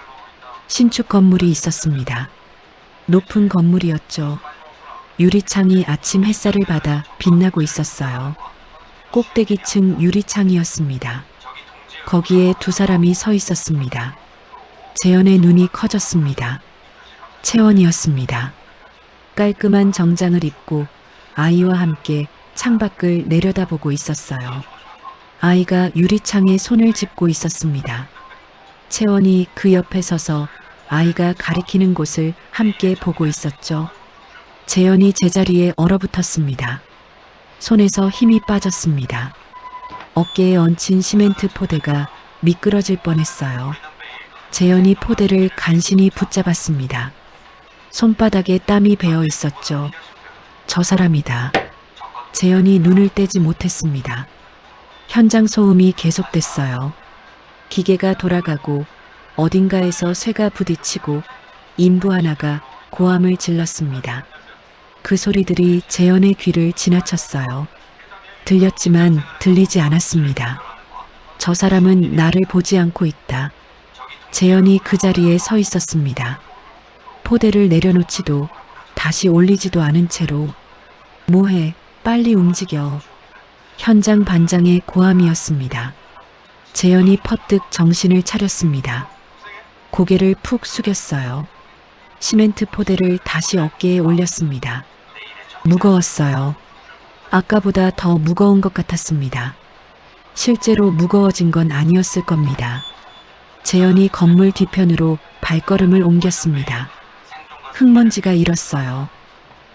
[SPEAKER 1] 신축 건물이 있었습니다. 높은 건물이었죠. 유리창이 아침 햇살을 받아 빛나고 있었어요. 꼭대기층 유리창이었습니다. 거기에 두 사람이 서 있었습니다. 재현의 눈이 커졌습니다. 채원이었습니다. 깔끔한 정장을 입고 아이와 함께 창밖을 내려다보고 있었어요. 아이가 유리창에 손을 짚고 있었습니다. 채원이 그 옆에 서서 아이가 가리키는 곳을 함께 보고 있었죠. 재현이 제자리에 얼어붙었습니다. 손에서 힘이 빠졌습니다. 어깨에 얹힌 시멘트 포대가 미끄러질 뻔했어요. 재현이 포대를 간신히 붙잡았습니다. 손바닥에 땀이 배어 있었죠. 저 사람이다. 재현이 눈을 떼지 못했습니다. 현장 소음이 계속됐어요. 기계가 돌아가고 어딘가에서 쇠가 부딪히고 인부 하나가 고함을 질렀습니다. 그 소리들이 재현의 귀를 지나쳤어요. 들렸지만 들리지 않았습니다. 저 사람은 나를 보지 않고 있다. 재현이 그 자리에 서 있었습니다. 포대를 내려놓지도 다시 올리지도 않은 채로 뭐해, 빨리 움직여. 현장 반장의 고함이었습니다. 재현이 퍼뜩 정신을 차렸습니다. 고개를 푹 숙였어요. 시멘트 포대를 다시 어깨에 올렸습니다. 무거웠어요. 아까보다 더 무거운 것 같았습니다. 실제로 무거워진 건 아니었을 겁니다. 재현이 건물 뒤편으로 발걸음을 옮겼습니다. 흙먼지가 일었어요.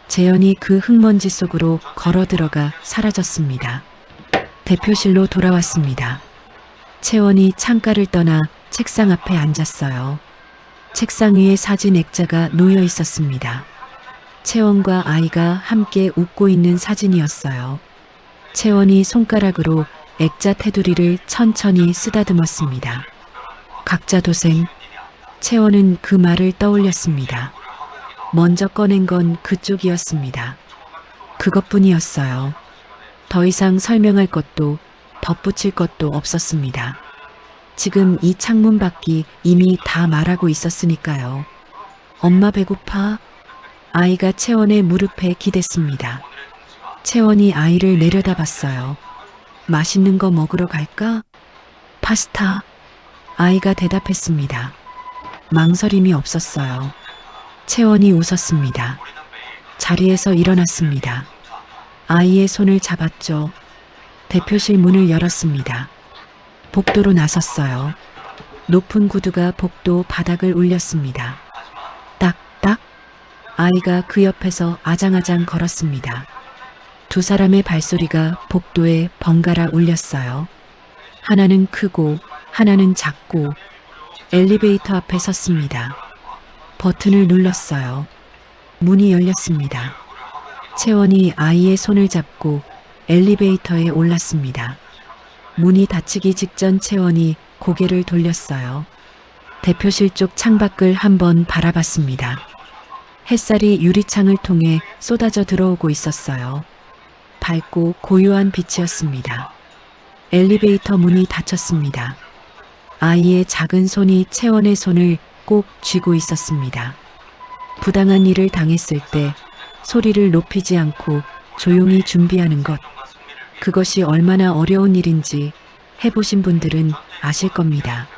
[SPEAKER 1] 재현이 그 흙먼지 속으로 걸어 들어가 사라졌습니다. 대표실로 돌아왔습니다. 채원이 창가를 떠나 책상 앞에 앉았어요. 책상 위에 사진 액자가 놓여 있었습니다. 채원과 아이가 함께 웃고 있는 사진이었어요. 채원이 손가락으로 액자 테두리를 천천히 쓰다듬었습니다. 각자 도생. 채원은 그 말을 떠올렸습니다. 먼저 꺼낸 건 그쪽이었습니다. 그것뿐이었어요. 더 이상 설명할 것도 덧붙일 것도 없었습니다. 지금 이 창문 밖이 이미 다 말하고 있었으니까요. 엄마 배고파? 아이가 채원의 무릎에 기댔습니다. 채원이 아이를 내려다봤어요. 맛있는 거 먹으러 갈까? 파스타. 아이가 대답했습니다. 망설임이 없었어요. 채원이 웃었습니다. 자리에서 일어났습니다. 아이의 손을 잡았죠. 대표실 문을 열었습니다. 복도로 나섰어요. 높은 구두가 복도 바닥을 울렸습니다. 딱딱. 아이가 그 옆에서 아장아장 걸었습니다. 두 사람의 발소리가 복도에 번갈아 울렸어요. 하나는 크고 하나는 작고 엘리베이터 앞에 섰습니다. 버튼을 눌렀어요. 문이 열렸습니다. 채원이 아이의 손을 잡고 엘리베이터에 올랐습니다. 문이 닫히기 직전 채원이 고개를 돌렸어요. 대표실 쪽 창밖을 한번 바라봤습니다. 햇살이 유리창을 통해 쏟아져 들어오고 있었어요. 밝고 고요한 빛이었습니다. 엘리베이터 문이 닫혔습니다. 아이의 작은 손이 채원의 손을 꼭 쥐고 있었습니다. 부당한 일을 당했을 때 소리를 높이지 않고 조용히 준비하는 것. 그것이 얼마나 어려운 일인지 해보신 분들은 아실 겁니다.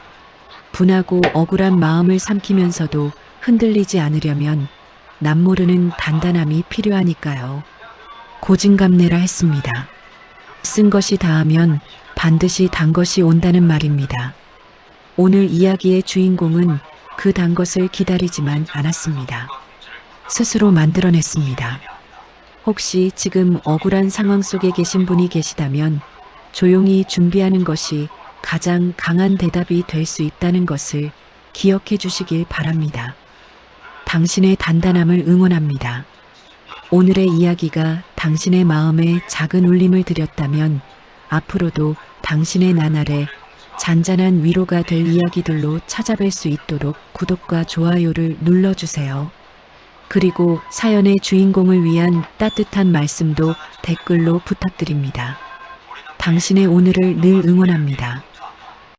[SPEAKER 1] 분하고 억울한 마음을 삼키면서도 흔들리지 않으려면 남모르는 단단함이 필요하니까요. 고진감래라 했습니다. 쓴 것이 닿으면 반드시 단 것이 온다는 말입니다. 오늘 이야기의 주인공은 그 단 것을 기다리지만 않았습니다. 스스로 만들어냈습니다. 혹시 지금 억울한 상황 속에 계신 분이 계시다면 조용히 준비하는 것이 가장 강한 대답이 될 수 있다는 것을 기억해 주시길 바랍니다. 당신의 단단함을 응원합니다. 오늘의 이야기가 당신의 마음에 작은 울림을 드렸다면 앞으로도 당신의 나날에 잔잔한 위로가 될 이야기들로 찾아뵐 수 있도록 구독과 좋아요를 눌러주세요. 그리고 사연의 주인공을 위한 따뜻한 말씀도 댓글로 부탁드립니다. 당신의 오늘을 늘 응원합니다.